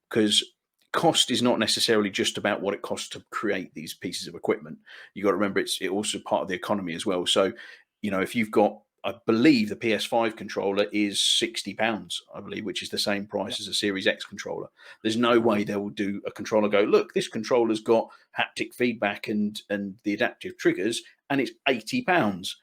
because cost is not necessarily just about what it costs to create these pieces of equipment. You got to remember it's also part of the economy as well. So, if you've got, I believe the PS5 controller is £60, I believe, which is the same price as a Series X controller. There's no way they will do a controller go, look, this controller's got haptic feedback and the adaptive triggers, and it's £80.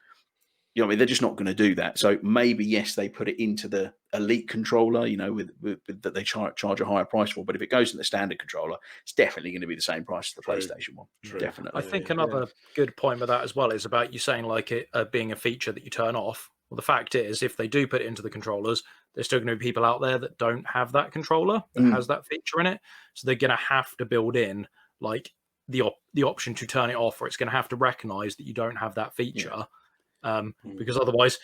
I mean, they're just not going to do that. So maybe, yes, they put it into the Elite controller, with that they charge a higher price for. But if it goes to the standard controller, it's definitely going to be the same price as the PlayStation one. True. Definitely. I think another good point with that as well is about you saying like it being a feature that you turn off. Well, the fact is, if they do put it into the controllers, there's still going to be people out there that don't have that controller that has that feature in it. So they're going to have to build in like the option to turn it off, or it's going to have to recognize that you don't have that feature. Because otherwise,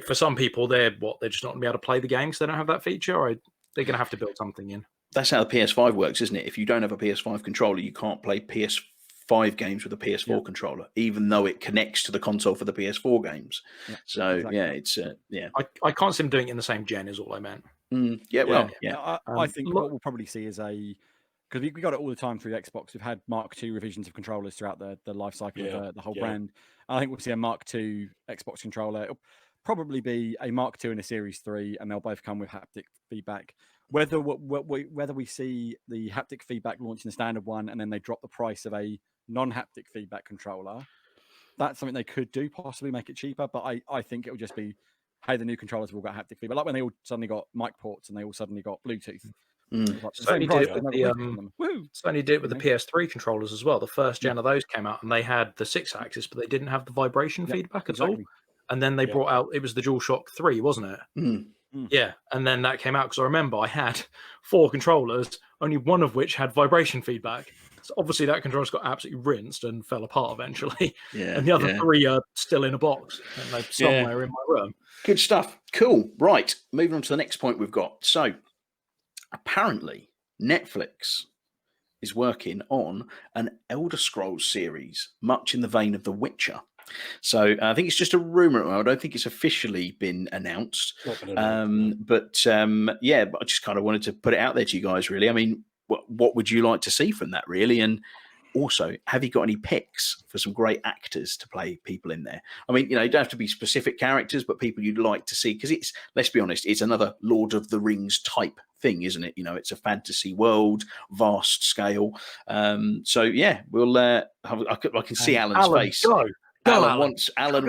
for some people, they're just not going to be able to play the game because they don't have that feature, or they're going to have to build something in. That's how the PS5 works, isn't it? If you don't have a PS5 controller, you can't play 5 games with a PS4 controller, even though it connects to the console for the PS4 games. Yeah, So exactly. yeah, it's yeah. I can't see them doing it in the same gen. Is all I meant. Yeah, well, yeah. I think what we'll probably see is because we got it all the time through Xbox. We've had Mark II revisions of controllers throughout the life cycle of the whole brand. I think we'll see a Mark II Xbox controller. It'll probably be a Mark II and a Series 3, and they'll both come with haptic feedback. Whether we see the haptic feedback launch in the standard one and then they drop the price of a non-haptic feedback controller, that's something they could do, possibly make it cheaper. But I think it'll just be, hey, the new controllers have all got haptic feedback, like when they all suddenly got mic ports and they all suddenly got Bluetooth. Certainly did it with the PS3 controllers as well. The first gen of those came out and they had the 6-axis, but they didn't have the vibration feedback at all. And then they brought out, it was the DualShock 3, wasn't it? Yeah, and then that came out because I remember I had 4 controllers, only one of which had vibration feedback. So obviously that controller's got absolutely rinsed and fell apart eventually. And the other 3 are still in a box and they're somewhere in my room. Good stuff. Cool. Right, moving on to the next point we've got. So apparently Netflix is working on an Elder Scrolls series, much in the vein of The Witcher. So I think it's just a rumor. I don't think it's officially been announced. But I just kind of wanted to put it out there to you guys, really. I mean, what would you like to see from that, really? And also, have you got any picks for some great actors to play people in there? I mean, you don't have to be specific characters, but people you'd like to see, because it's, let's be honest, it's another Lord of the Rings type thing, isn't it? It's a fantasy world, vast scale. So yeah, we'll. I can see Alan's face. Go. Alan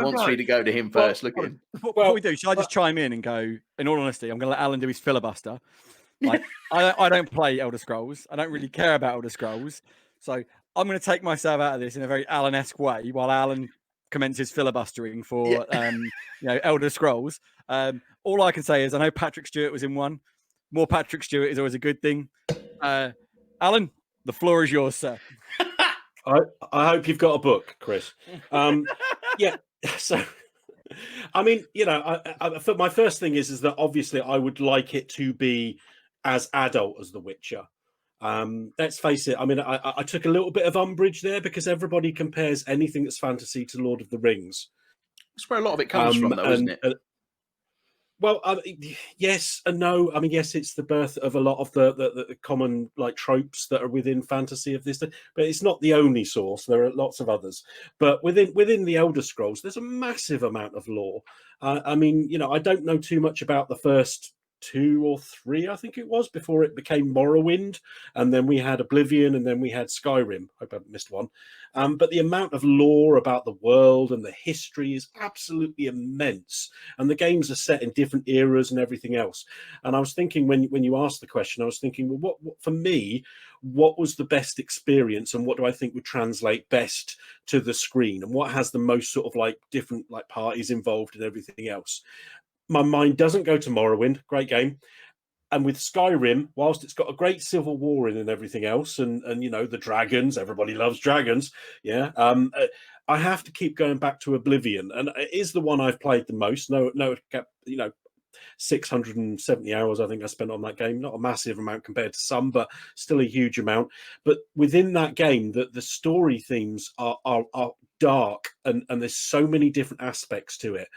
wants me to go to him first. Look at him. Before we do, should I just chime in and go, in all honesty, I'm going to let Alan do his filibuster. Like, I don't play Elder Scrolls. I don't really care about Elder Scrolls. So I'm going to take myself out of this in a very Alan-esque way while Alan commences filibustering for Elder Scrolls. All I can say is I know Patrick Stewart was in one. More Patrick Stewart is always a good thing. Alan, the floor is yours, sir. I hope you've got a book, Chris. Yeah. So, I mean, my first thing is that obviously I would like it to be as adult as The Witcher. Let's face it. I mean, I took a little bit of umbrage there because everybody compares anything that's fantasy to Lord of the Rings. That's where a lot of it comes from, though, isn't it? Well, yes and no. I mean, yes, it's the birth of a lot of the common tropes that are within fantasy of this, but it's not the only source. There are lots of others. But within the Elder Scrolls, there's a massive amount of lore. I mean, I don't know too much about the first 2 or 3, I think it was, before it became Morrowind, and then we had Oblivion, and then we had Skyrim. Hope I haven't missed one. But the amount of lore about the world and the history is absolutely immense, and the games are set in different eras and everything else. And I was thinking, when you asked the question, I was thinking, well, what for me, what was the best experience, and what do I think would translate best to the screen, and what has the most sort of different parties involved and everything else? My mind doesn't go to Morrowind, great game. And with Skyrim, whilst it's got a great civil war in and everything else, and the dragons, everybody loves dragons, I have to keep going back to Oblivion, and it is the one I've played the most. No, 670 hours I think I spent on that game. Not a massive amount compared to some, but still a huge amount. But within that game, the story themes are dark, and there's so many different aspects to it.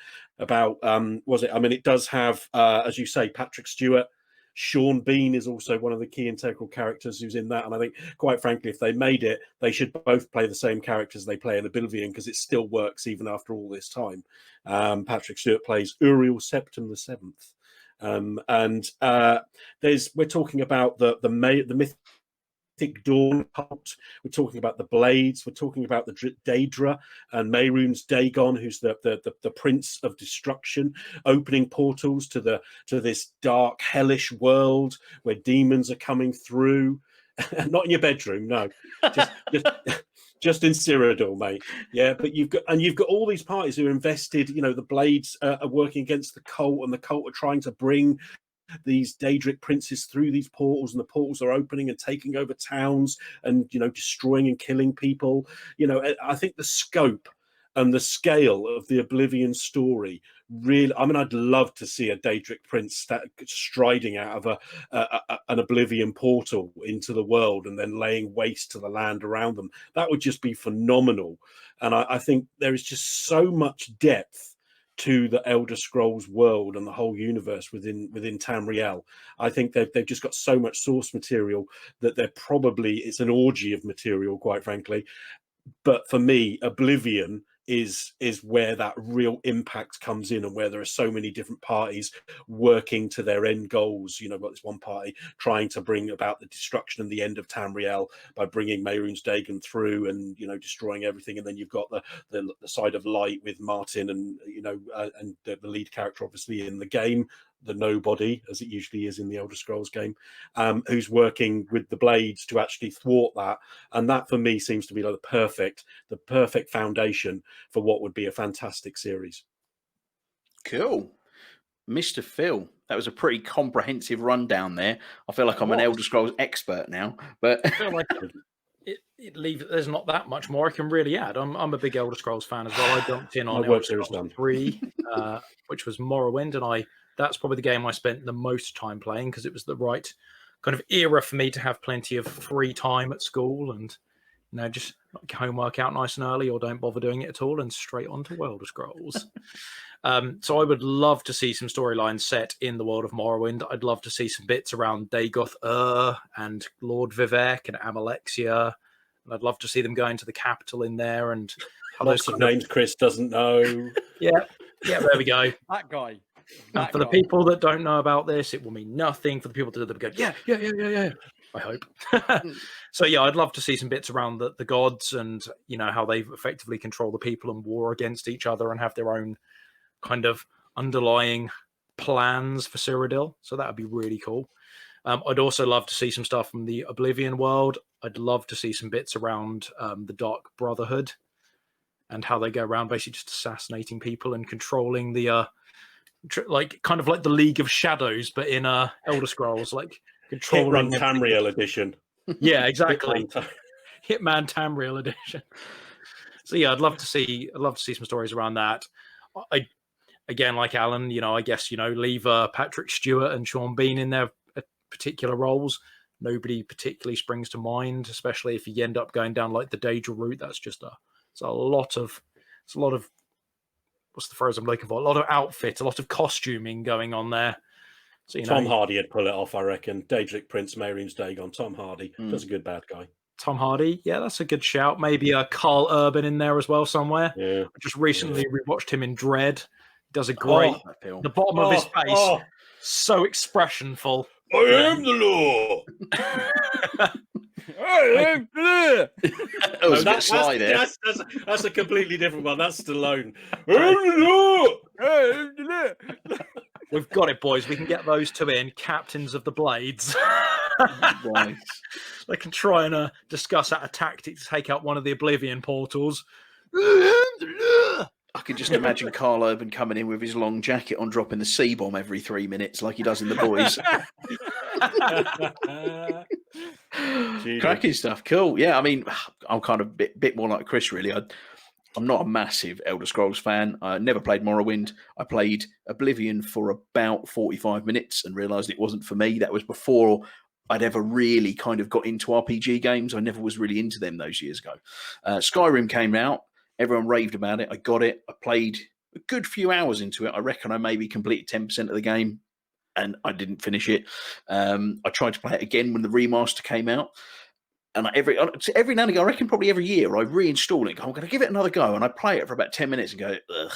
About it does have, as you say, Patrick Stewart. Sean Bean is also one of the key integral characters who's in that, and I think, quite frankly, if they made it, they should both play the same characters they play in Oblivion, because it still works even after all this time. Patrick Stewart plays Uriel Septim the Seventh, we're talking about the myth. Dawn cult. We're talking about the Blades. We're talking about the Daedra and Mehrunes Dagon, who's the Prince of Destruction, opening portals to this dark, hellish world where demons are coming through. Not in your bedroom, no, just in Cyrodiil, mate. Yeah, but you've got all these parties who are invested. The Blades are working against the cult, and the cult are trying to bring these Daedric princes through these portals, and the portals are opening and taking over towns and destroying and killing people. I think the scope and the scale of the Oblivion story really, I mean, I'd love to see a Daedric Prince striding out of an Oblivion portal into the world and then laying waste to the land around them. That would just be phenomenal. And I think there is just so much depth to the Elder Scrolls world and the whole universe within Tamriel. I think they've just got so much source material that it's an orgy of material, quite frankly. But for me, Oblivion is where that real impact comes in, and where there are so many different parties working to their end goals. You know, got this one party trying to bring about the destruction and the end of Tamriel by bringing Mehrunes Dagon through and, you know, destroying everything. And then you've got the side of light with Martin and, you know, and the lead character obviously in the game, the nobody, as it usually is in the Elder Scrolls game, who's working with the blades to actually thwart that. And that for me seems to be like the perfect foundation for what would be a fantastic series. Cool. Mr. Phil, that was a pretty comprehensive rundown there. I feel like I'm an Elder Scrolls expert now, but I feel like there's not that much more I can really add. I'm a big Elder Scrolls fan as well. I jumped in on Elder Scrolls 3, which was Morrowind, and that's probably the game I spent the most time playing because it was the right kind of era for me to have plenty of free time at school and, you know, just knock your homework out nice and early or don't bother doing it at all and straight on to Elder Scrolls. So I would love to see some storylines set in the world of Morrowind. I'd love to see some bits around Dagoth and Lord Vivek and Amalexia. And I'd love to see them going to the capital in there and lots of names Chris doesn't know. Yeah, there we go. That guy. And for the people that don't know about this, it will mean nothing. For the people that go, yeah. I hope. So yeah, I'd love to see some bits around the gods and, you know, how they effectively control the people and war against each other and have their own kind of underlying plans for Cyrodiil. So that would be really cool. I'd also love to see some stuff from the Oblivion world. I'd love to see some bits around the Dark Brotherhood and how they go around basically just assassinating people and controlling the like kind of like the League of Shadows, but in Elder Scrolls, like controlling Tamriel edition. Yeah, exactly. Hitman Tamriel edition. So yeah, I'd love to see some stories around that. Again, like Alan, you know, I guess, you know, leave Patrick Stewart and Sean Bean in their particular roles. Nobody particularly springs to mind, especially if you end up going down like the Daedra route. That's just it's a lot of what's the phrase I'm looking for? A lot of outfit, a lot of costuming going on there. So, you know, Tom Hardy would pull it off, I reckon. Daedric Prince, Mehrunes Dagon. Tom Hardy does a good bad guy. Tom Hardy, yeah, that's a good shout. Maybe Carl Urban in there as well somewhere. Yeah. I just recently rewatched him in Dread. He does a great. The bottom of his face, so expressionful. I am the law. That was a bit sly there. That's a completely different one. That's Stallone. We've got it, boys. We can get those two in. Captains of the Blades. Right. They can try and discuss a tactic to take out one of the Oblivion portals. I could just imagine Carl Urban coming in with his long jacket on, dropping the C-bomb every 3 minutes like he does in The Boys. Cracking stuff. Cool. Yeah, I mean, I'm kind of a bit more like Chris, really. I'm not a massive Elder Scrolls fan. I never played Morrowind. I played Oblivion for about 45 minutes and realised it wasn't for me. That was before I'd ever really kind of got into RPG games. I never was really into them those years ago. Skyrim came out. Everyone raved about it. I got it. I played a good few hours into it. I reckon I maybe completed 10% of the game and I didn't finish it. I tried to play it again when the remaster came out. And every now and again, I reckon probably every year, I reinstall it. I'm going to give it another go. And I play it for about 10 minutes and go, ugh.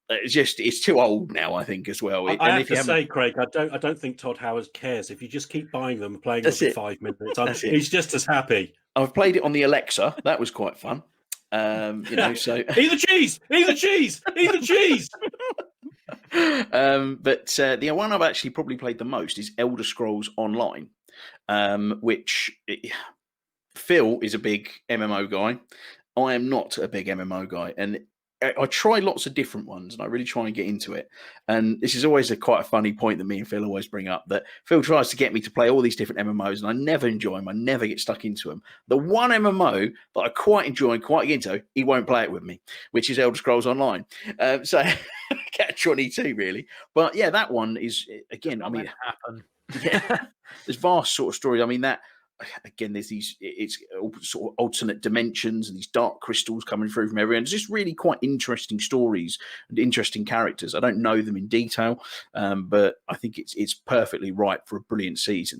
It's too old now, I think, as well. I have to say, Craig, I don't think Todd Howard cares. If you just keep buying them and playing them for 5 minutes, he's just as happy. I've played it on the Alexa. That was quite fun. You know, so eat the cheese, eat the cheese, eat the cheese. But the one I've actually probably played the most is Elder Scrolls Online, which Phil is a big MMO guy. I am not a big MMO guy, and I try lots of different ones, and I really try and get into it. And this is always quite a funny point that me and Phil always bring up, that Phil tries to get me to play all these different MMOs, and I never enjoy them. I never get stuck into them. The one MMO that I quite enjoy and quite get into, he won't play it with me, which is Elder Scrolls Online. So Johnny too, really. But yeah, that one is again. I Not mean, meant to happen. yeah, there's vast sort of story. I mean, that again, there's these it's all sort of alternate dimensions and these dark crystals coming through from everywhere. It's just really quite interesting stories and interesting characters. I don't know them in detail, but I think it's perfectly right for a brilliant series,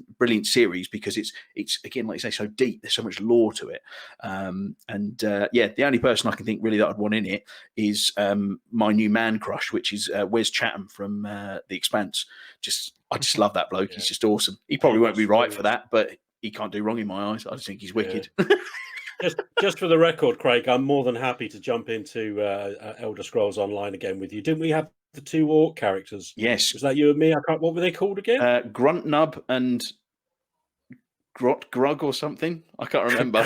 because it's again, like you say, so deep. There's so much lore to it, yeah, the only person I can think really that I'd want in it is my new man crush, which is Wes Chatham from The Expanse. I just love that bloke. Yeah. He's just awesome. He probably won't be right for Brilliant. that, but he can't do wrong in my eyes. I just think he's wicked. Just for the record, Craig, I'm more than happy to jump into Elder Scrolls Online again with you. Didn't we have the 2 orc characters? Yes. Was that you and me? I can't. What were they called again? Grunt Nub and Grug or something. I can't remember.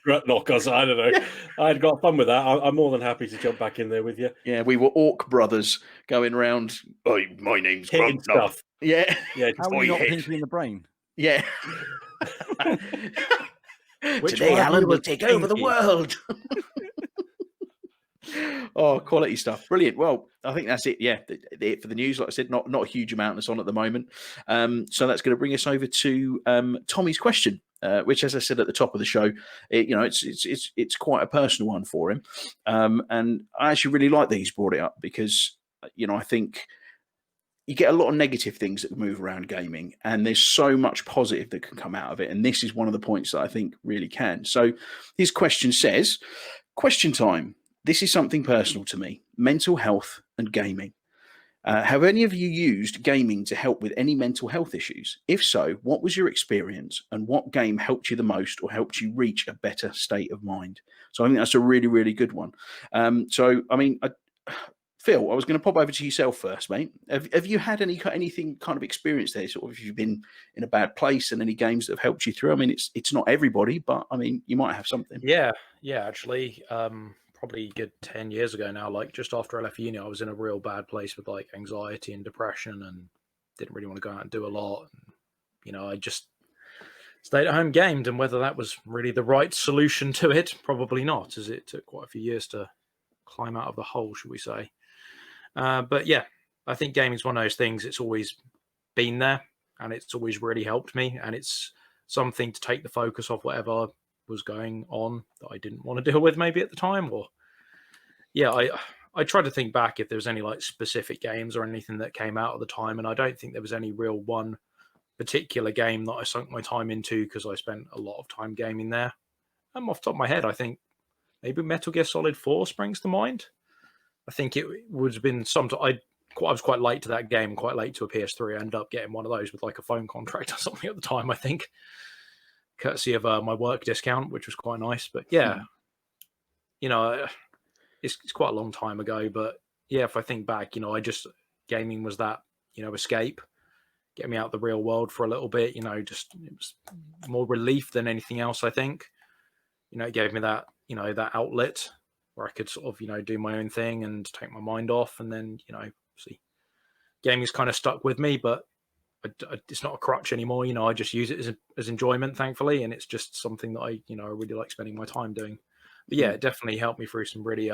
Grutlock, I don't know. I'd got fun with that. I'm more than happy to jump back in there with you. Yeah, we were orc brothers going around. Oh, my name's Hitting Grunt Nub. stuff. Yeah. Yeah. How are you not pinky in the brain? Yeah. Which Today, one of Alan you will was take over the pinky? world. Oh, quality stuff. Brilliant. Well, I think that's it. Yeah, it for the news. Like I said, not a huge amount that's on at the moment. So that's going to bring us over to Tommy's question, which, as I said at the top of the show, it's quite a personal one for him. And I actually really like that he's brought it up, because I think you get a lot of negative things that move around gaming, and there's so much positive that can come out of it. And this is one of the points that I think really can. So his question says, question time. This is something personal to me: mental health and gaming. Have any of you used gaming to help with any mental health issues? If so, what was your experience, and what game helped you the most or helped you reach a better state of mind? So I think that's a really, really good one. So, I mean, Phil, I was going to pop over to yourself first, mate. Have you had anything kind of experience there? Sort of, if you've been in a bad place, and any games that have helped you through? I mean, it's not everybody, but I mean, you might have something. Yeah, actually, probably a good 10 years ago now, like just after I left uni, I was in a real bad place with like anxiety and depression, and didn't really want to go out and do a lot. And, I just stayed at home, gamed, and whether that was really the right solution to it, probably not, as it took quite a few years to climb out of the hole, should we say. But yeah, I think gaming is one of those things. It's always been there, and it's always really helped me, and it's something to take the focus off whatever was going on that I didn't want to deal with maybe at the time. Or yeah, I tried to think back if there was any like specific games or anything that came out at the time, and I don't think there was any real one particular game that I sunk my time into, because I spent a lot of time gaming there. Off the top of my head, I think maybe Metal Gear Solid 4 springs to mind. I think it would have been I was quite late to that game, quite late to a PS3. I ended up getting one of those with like a phone contract or something at the time, I think, courtesy of my work discount, which was quite nice. But yeah, it's quite a long time ago. But yeah, if I think back, gaming was that, escape, get me out of the real world for a little bit. It was more relief than anything else, I think. It gave me that, that outlet where I could sort of, do my own thing and take my mind off. And then, see, gaming's kind of stuck with me, but it's not a crutch anymore. I just use it as enjoyment, thankfully. And it's just something that I really like spending my time doing. But yeah, it definitely helped me through some really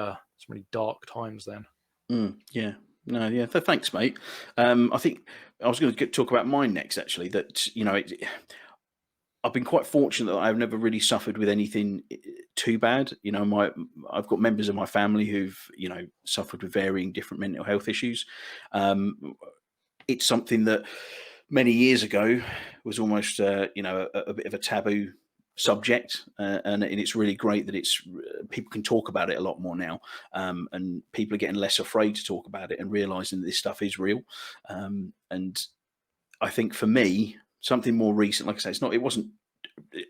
dark times then. Yeah. No, yeah. Thanks, mate. I think I was going to talk about mine next, actually, that, I've been quite fortunate that I've never really suffered with anything too bad. I've got members of my family who've, suffered with varying different mental health issues. It's something that many years ago was almost, a bit of a taboo subject, and it's really great that people can talk about it a lot more now, and people are getting less afraid to talk about it and realizing that this stuff is real. And I think for me, something more recent, like I say, it wasn't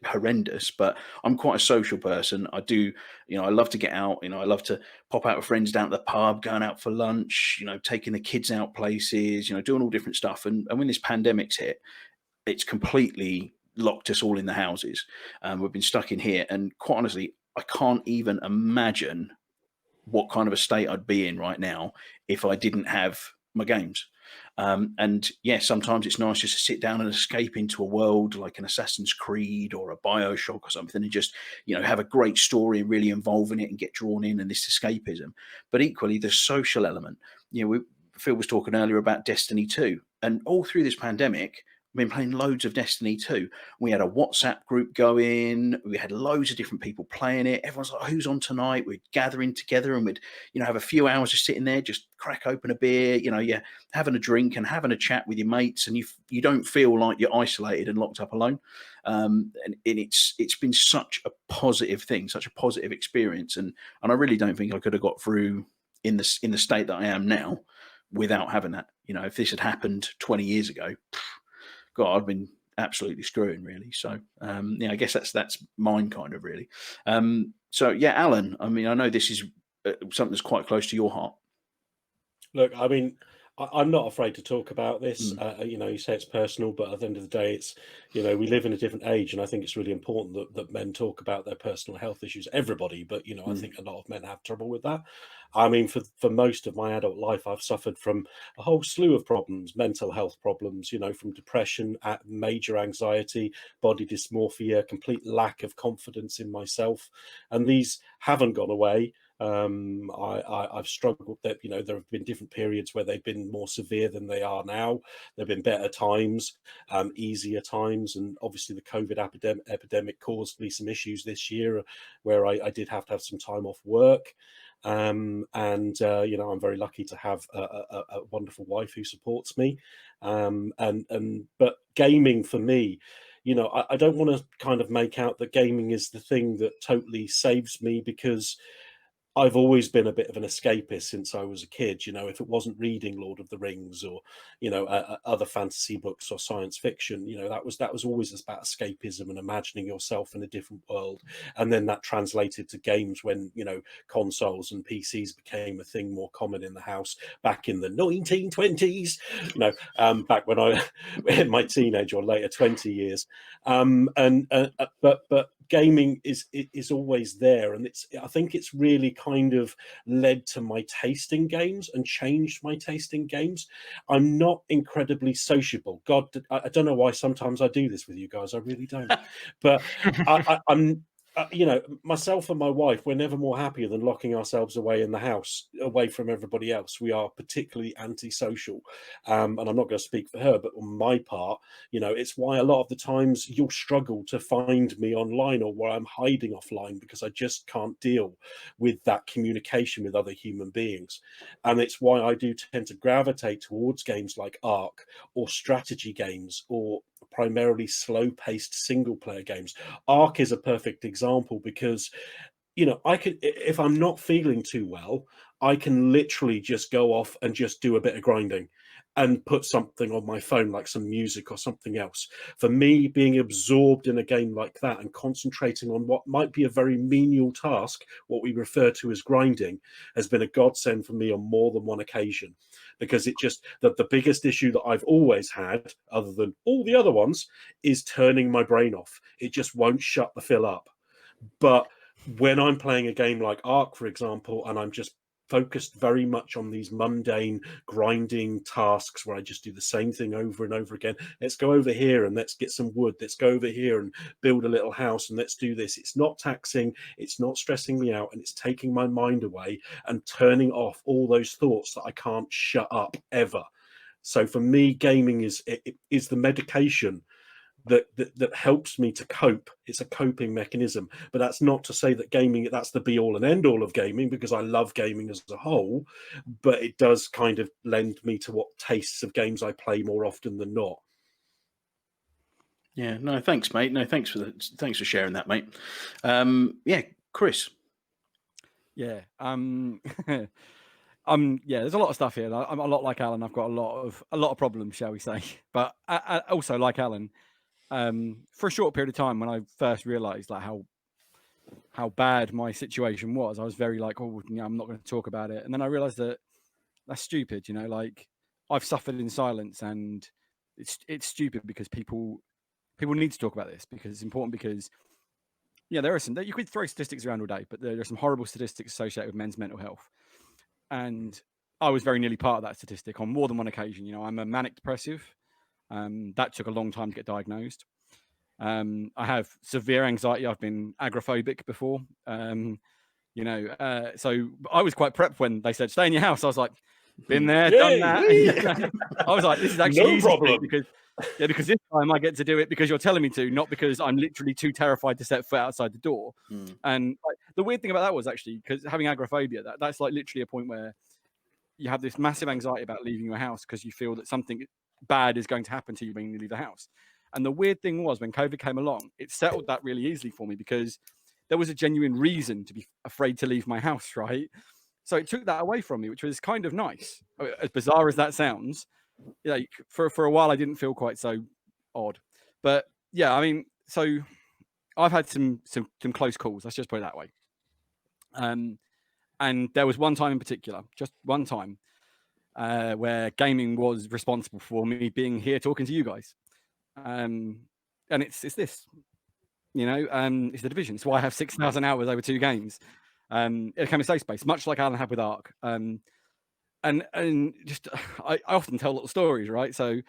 horrendous, but I'm quite a social person. I do, I love to get out, I love to pop out with friends down to the pub, going out for lunch, taking the kids out places, doing all different stuff. And when this pandemic's hit, it's completely locked us all in the houses. We've been stuck in here, and quite honestly, I can't even imagine what kind of a state I'd be in right now if I didn't have my games. And yeah, sometimes it's nice just to sit down and escape into a world like an Assassin's Creed or a BioShock or something, and just, have a great story and really involve in it and get drawn in, and this escapism. But equally, the social element, Phil was talking earlier about Destiny 2, and all through this pandemic, I've been playing loads of Destiny 2. We had a WhatsApp group going. We had loads of different people playing it. Everyone's like, who's on tonight? We'd gathering together and we'd, have a few hours just sitting there, just crack open a beer, having a drink and having a chat with your mates, and you don't feel like you're isolated and locked up alone. And it's been such a positive thing, such a positive experience. And I really don't think I could have got through in the state that I am now without having that. If this had happened 20 years ago, God, I've been absolutely screwing, really. So, I guess that's mine, kind of, really. So, yeah, Alan, I mean, I know this is something that's quite close to your heart. Look, I mean, I'm not afraid to talk about this. You say it's personal, but at the end of the day, it's, we live in a different age, and I think it's really important that men talk about their personal health issues. Everybody, but I think a lot of men have trouble with that. I mean, for most of my adult life, I've suffered from a whole slew of problems, mental health problems, from depression, major anxiety, body dysmorphia, complete lack of confidence in myself, and these haven't gone away. I've struggled that, there have been different periods where they've been more severe than they are now. There have been better times, easier times, and obviously the COVID epidemic caused me some issues this year where I did have to have some time off work. I'm very lucky to have a wonderful wife who supports me. But gaming for me, I don't want to kind of make out that gaming is the thing that totally saves me, because I've always been a bit of an escapist since I was a kid. If it wasn't reading Lord of the Rings or, other fantasy books or science fiction, that was always about escapism and imagining yourself in a different world. And then that translated to games when, consoles and PCs became a thing more common in the house back in the 1920s, back when I in my teenage or later 20 years. But gaming is always there, and I think it's really kind of led to my taste in games and changed my taste in games. I'm not incredibly sociable. God, I don't know why sometimes I do this with you guys. I really don't. But I'm myself and my wife, we're never more happier than locking ourselves away in the house, away from everybody else. We are particularly antisocial. And I'm not going to speak for her, but on my part, it's why a lot of the times you'll struggle to find me online, or where I'm hiding offline, because I just can't deal with that communication with other human beings. And it's why I do tend to gravitate towards games like Ark, or strategy games, or primarily slow-paced single-player games. Ark is a perfect example, because I could, if I'm not feeling too well, I can literally just go off and just do a bit of grinding and put something on my phone, like some music or something else. For me, being absorbed in a game like that and concentrating on what might be a very menial task, what we refer to as grinding, has been a godsend for me on more than one occasion. Because it just, the biggest issue that I've always had, other than all the other ones, is turning my brain off. It just won't shut the fill up. But when I'm playing a game like Ark, for example, and I'm just focused very much on these mundane grinding tasks where I just do the same thing over and over again. Let's go over here and let's get some wood. Let's go over here and build a little house, and let's do this. It's not taxing. It's not stressing me out, and it's taking my mind away and turning off all those thoughts that I can't shut up ever. So for me, gaming is the medication that helps me to cope. It's a coping mechanism. But that's not to say that gaming, that's the be all and end all of gaming, because I love gaming as a whole, but it does kind of lend me to what tastes of games I play more often than not. Yeah, no, thanks, mate. No, thanks for sharing that, mate. Yeah, Chris. Yeah. Yeah, there's a lot of stuff here. I'm a lot like Alan. I've got a lot of problems, shall we say. But also, like Alan, for a short period of time, when I first realized like how bad my situation was, I was very like, oh, I'm not going to talk about it. And then I realized that that's stupid. Like, I've suffered in silence, and it's stupid, because people need to talk about this, because it's important. Because there are some, you could throw statistics around all day, but there are some horrible statistics associated with men's mental health. And I was very nearly part of that statistic on more than one occasion. I'm a manic depressive. That took a long time to get diagnosed. I have severe anxiety. I've been agoraphobic before. So I was quite prepped when they said, stay in your house. I was like, Been there, Yay! done that. I was like, this is actually No easy for me problem. because this time I get to do it because you're telling me to, not because I'm literally too terrified to set foot outside the door. And like, the weird thing about that was actually because having agoraphobia, that's like literally a point where you have this massive anxiety about leaving your house because you feel that something bad is going to happen to you when you leave the house. And the weird thing was when COVID came along, it settled that really easily for me because there was a genuine reason to be afraid to leave my house, right? So it took that away from me, which was kind of nice. As bizarre as that sounds, like for a while I didn't feel quite so odd. But yeah, I mean, so I've had some close calls. Let's just put it that way. And there was one time in particular, just one time, where gaming was responsible for me being here talking to you guys. And it's this, you know, it's the Division. It's why I have 6,000 hours over 2 games. It became a safe space, much like Alan had with Ark. And just I often tell little stories, right? So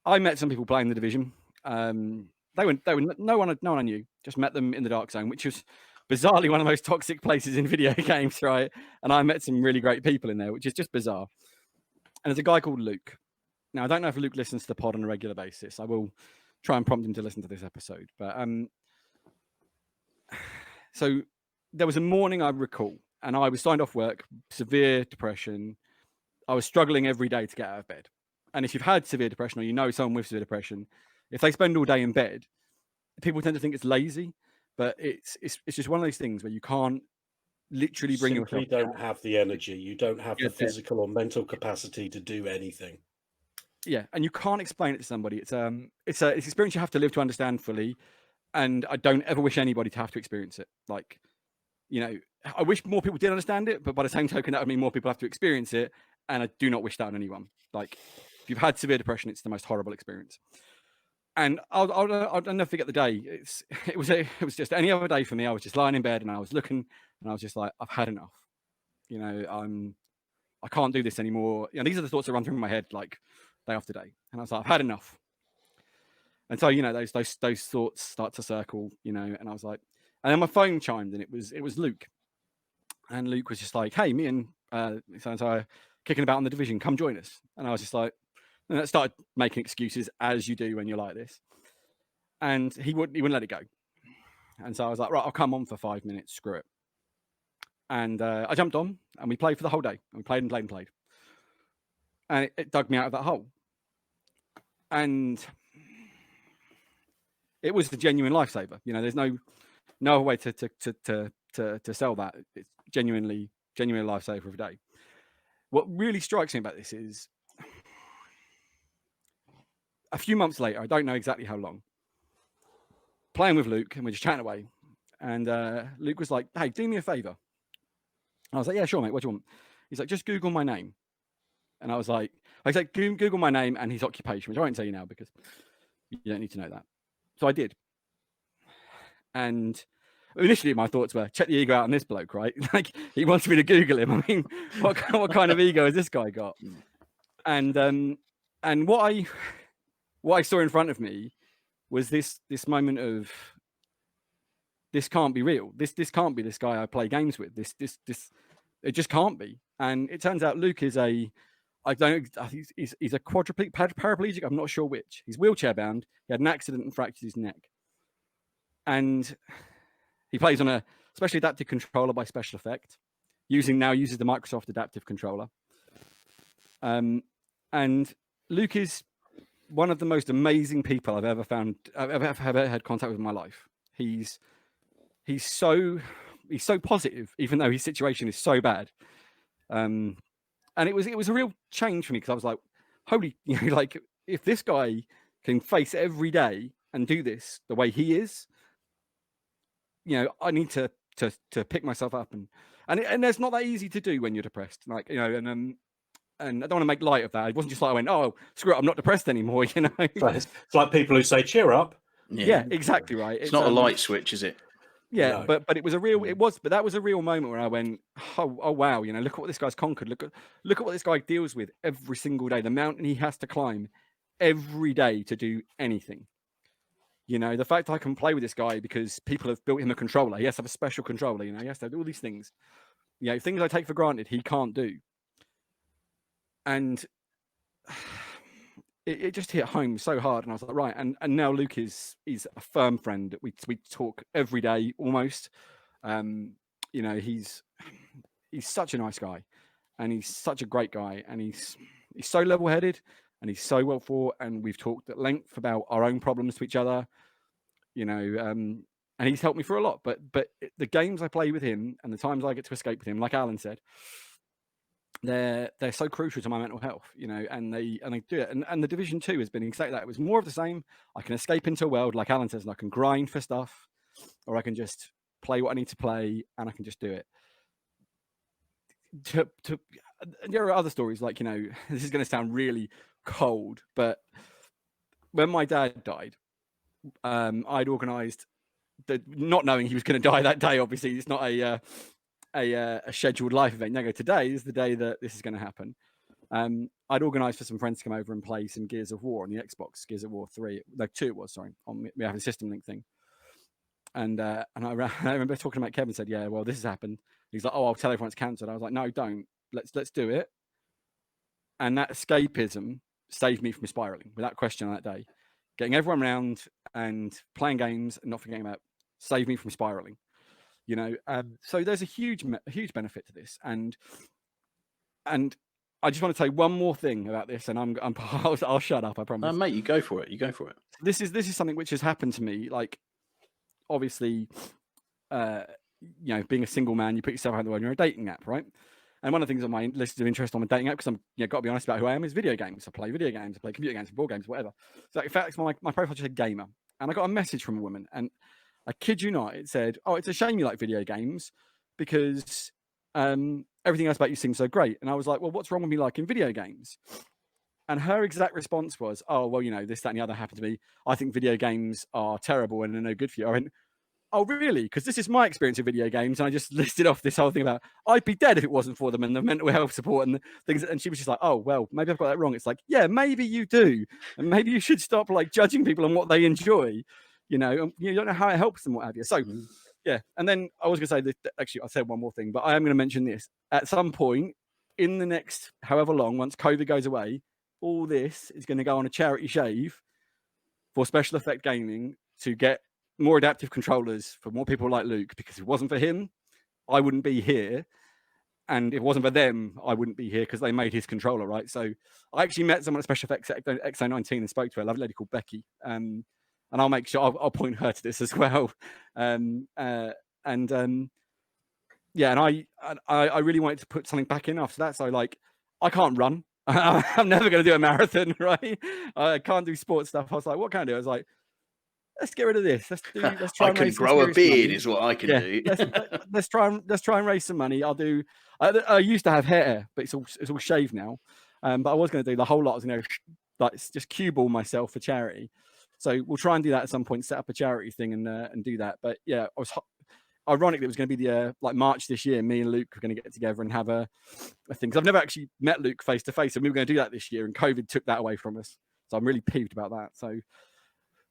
I met some people playing the Division. They were no one I knew. Just met them in the Dark Zone, which was bizarrely one of the most toxic places in video games, right? And I met some really great people in there, which is just bizarre. And there's a guy called Luke. Now I don't know if Luke listens to the pod on a regular basis. I will try and prompt him to listen to this episode. But so there was a morning I recall, and I was signed off work, severe depression. I was struggling every day to get out of bed. And if you've had severe depression or you know someone with severe depression, if they spend all day in bed, people tend to think it's lazy, but it's just one of those things where you can't literally bring yourself. You don't have the energy. You don't have the physical or mental capacity to do anything. Yeah, and you can't explain it to somebody. It's an experience you have to live to understand fully, and I don't ever wish anybody to have to experience it. Like, you know, I wish more people did understand it, but by the same token, that would mean more people have to experience it, and I do not wish that on anyone. Like, if you've had severe depression, it's the most horrible experience. And I'll never forget the day. It was just any other day for me. I was just lying in bed and I was looking, and I was just like, I've had enough. You know, I can't do this anymore. You know, these are the thoughts that run through my head like day after day. And I was like, I've had enough. And so, you know, those thoughts start to circle, you know, and I was like, and then my phone chimed and it was Luke. And Luke was just like, hey, me and so are kicking about in the Division, come join us. And I was just like, and I started making excuses as you do when you're like this. And he wouldn't let it go. And so I was like, right, I'll come on for 5 minutes, screw it. And I jumped on and we played for the whole day. And we played and played and played. And it dug me out of that hole. And it was the genuine lifesaver. You know, there's no other way to sell that. It's genuinely a lifesaver every day. What really strikes me about this is a few months later, I don't know exactly how long, playing with Luke and we're just chatting away. And Luke was like, hey, do me a favor. I was like, yeah, sure, mate. What do you want? He's like, just Google my name. And I said, Google my name and his occupation, which I won't tell you now because you don't need to know that. So I did. And initially my thoughts were, check the ego out on this bloke, right? Like, he wants me to Google him. I mean, what kind of ego has this guy got? And what I saw in front of me was this moment of, this can't be real. This can't be this guy I play games with. This it just can't be. And it turns out Luke is he's a paraplegic. I'm not sure which. He's wheelchair bound. He had an accident and fractured his neck. And he plays on a specially adapted controller by Special Effect. Uses the Microsoft Adaptive Controller. And Luke is one of the most amazing people I've ever had contact with in my life. He's so positive, even though his situation is so bad. And it was a real change for me because I was like, holy, you know, like if this guy can face every day and do this the way he is, you know, I need to pick myself up and it's not that easy to do when you're depressed, like, you know, and I don't want to make light of that. It wasn't just like I went, oh, screw it, I'm not depressed anymore, you know. It's like people who say, cheer up. Yeah, exactly right. It's not a light switch, is it? Yeah, no. but it was but that was a real moment where I went, oh wow, you know, look at what this guy's conquered. Look at what this guy deals with every single day. The mountain he has to climb every day to do anything. You know, the fact I can play with this guy because people have built him a controller. He has to have a special controller, you know, he has to do all these things. You know, things I take for granted he can't do. and it just hit home so hard. And I was like, right. And now Luke is a firm friend. We talk every day almost. You know, he's such a nice guy, and he's such a great guy, and he's so level-headed, and he's so well thought. And we've talked at length about our own problems to each other, you know, and he's helped me through a lot. But the games I play with him and the times I get to escape with him, like Alan said, they're so crucial to my mental health, you know, and they do it. And the Division 2 has been exactly that. It was more of the same. I can escape into a world, like Alan says, and I can grind for stuff, or I can just play what I need to play, and I can just do it. There are other stories, like, you know, this is going to sound really cold, but when my dad died, I'd organised, not knowing he was going to die that day. Obviously, it's not a scheduled life event. No, today is the day that this is going to happen. I'd organised for some friends to come over and play some Gears of War on the Xbox, Gears of War 3, no 2 it was, sorry, on we have a system link thing. And I remember talking about Kevin said, yeah, well, this has happened. He's like, oh, I'll tell everyone it's cancelled. I was like, no, don't. Let's do it. And that escapism saved me from spiraling, without question, on that day. Getting everyone around and playing games and not forgetting about saved me from spiraling. You know, so there's a huge benefit to this, and I just want to say one more thing about this, and I'll shut up, I promise. No, mate, you go for it. You go for it. This is something which has happened to me. Like, obviously, you know, being a single man, you put yourself out in the world. You're a dating app, right? And one of the things on my list of interest on a dating app, because I'm, you know, got to be honest about who I am, is video games. I play video games, I play computer games, board games, whatever. So in fact, my profile just said gamer, and I got a message from a woman, and I kid you not, it said, "Oh, it's a shame you like video games because everything else about you seems so great." And I was like, "Well, what's wrong with me liking video games?" And her exact response was, "Oh, well, you know, this, that, and the other happened to me. I think video games are terrible and they're no good for you." I went, "Oh, really? Because this is my experience of video games." And I just listed off this whole thing about I'd be dead if it wasn't for them and the mental health support and the things. And she was just like, "Oh, well, maybe I've got that wrong." It's like, yeah, maybe you do, and maybe you should stop like judging people on what they enjoy. You know, you don't know how it helps them, what have you. So, yeah. And then I was going to say that, actually, I said one more thing, but I am going to mention this. At some point in the next however long, once COVID goes away, all this is going to go on a charity shave for Special Effect Gaming to get more adaptive controllers for more people like Luke, because if it wasn't for him, I wouldn't be here. And if it wasn't for them, I wouldn't be here because they made his controller, right? So I actually met someone at Special Effects XO19 and spoke to her, a lovely lady called Becky. And I'll make sure I'll point her to this as well. Yeah, and I really wanted to put something back in after that. So like, I can't run. I'm never going to do a marathon, right? I can't do sports stuff. I was like, what can I do? I was like, let's get rid of this. Let's try. I can grow a beard, is what I can do. let's try and raise some money. I'll do. I used to have hair, but it's all shaved now. But I was going to do the whole lot. I was going to like just cue ball myself for charity. So we'll try and do that at some point. Set up a charity thing and do that. But yeah, ironically, it was going to be the like March this year. Me and Luke were going to get together and have a thing, because I've never actually met Luke face to face, and we were going to do that this year, and COVID took that away from us. So I'm really peeved about that. So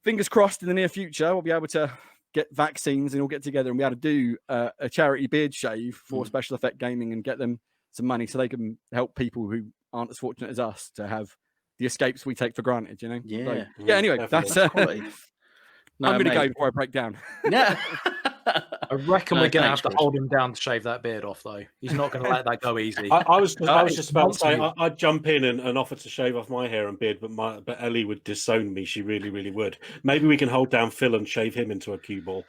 fingers crossed, in the near future, we'll be able to get vaccines and we'll get together and be able to do a charity beard shave for Special Effect Gaming and get them some money so they can help people who aren't as fortunate as us to have the escapes we take for granted, you know? Yeah. So, yeah, anyway, that's quality. I'm going to go before I break down. Yeah. I reckon we're going to have to hold him down to shave that beard off, though. He's not going to let that go easy. I was just about to say I'd jump in and offer to shave off my hair and beard, but Ellie would disown me. She really, really would. Maybe we can hold down Phil and shave him into a cue ball.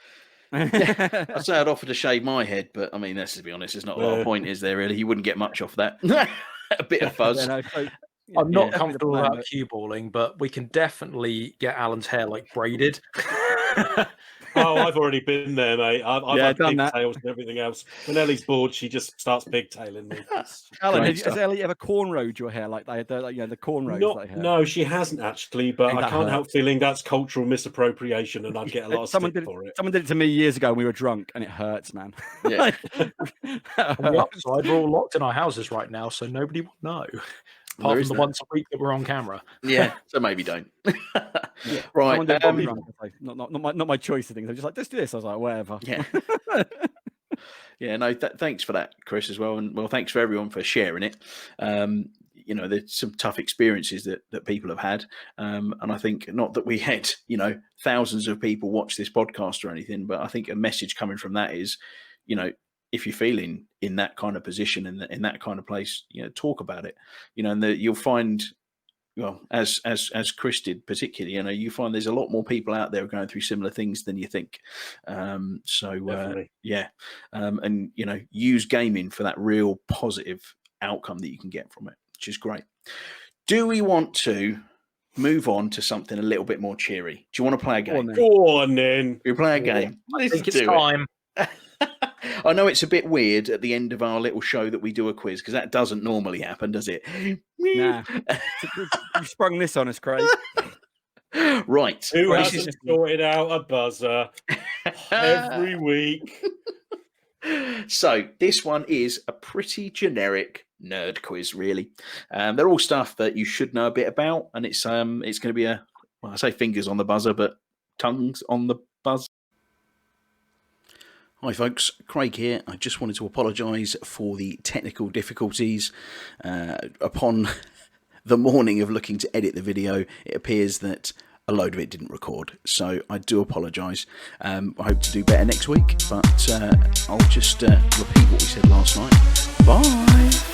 Yeah, I'd say I'd offer to shave my head, but I mean, let's be honest, there's not a lot of point, is there? Really, he wouldn't get much off that. A bit of fuzz. Yeah, no, I'm not comfortable about cue balling, but we can definitely get Alan's hair like braided. Oh, I've already been there, mate. I've had done that. pigtails and everything else. When Ellie's bored, she just starts pigtailing me. Alan, has Ellie ever cornrowed your hair like they had the cornrows? No, she hasn't actually, but I can't help feeling that's cultural misappropriation, and I'd get a lot of stick for it. Someone did it to me years ago when we were drunk, and it hurts, man. Yeah. The upside, we're all locked in our houses right now, so nobody will know. Apart from the once a week that we're on camera. Yeah, so maybe don't. Right. Not my choice of things. I'm just like, let's do this. I was like, whatever. Yeah. Yeah, no, thanks for that, Chris, as well. And well, thanks for everyone for sharing it. you know, there's some tough experiences that people have had. And I think not that we had, you know, thousands of people watch this podcast or anything, but I think a message coming from that is, you know, if you're feeling in that kind of position and in that kind of place, you know, talk about it, you know, and you'll find, well, as Chris did particularly, you know, you find there's a lot more people out there going through similar things than you think. Yeah. And, you know, use gaming for that real positive outcome that you can get from it, which is great. Do we want to move on to something a little bit more cheery? Do you want to play a game? Go on then. We play a game. I think it's time. I know it's a bit weird at the end of our little show that we do a quiz, because that doesn't normally happen, does it? Nah. You sprung this on us, Craig. Right. Who Well, hasn't sorted out a buzzer every week? So this one is a pretty generic nerd quiz, really. They're all stuff that you should know a bit about, and it's going to be a, well, I say fingers on the buzzer, but tongues on the buzzer. Hi folks, Craig here. I just wanted to apologise for the technical difficulties. Upon the morning of looking to edit the video, it appears that a load of it didn't record, so I do apologise. I hope to do better next week, but I'll just repeat what we said last night. Bye!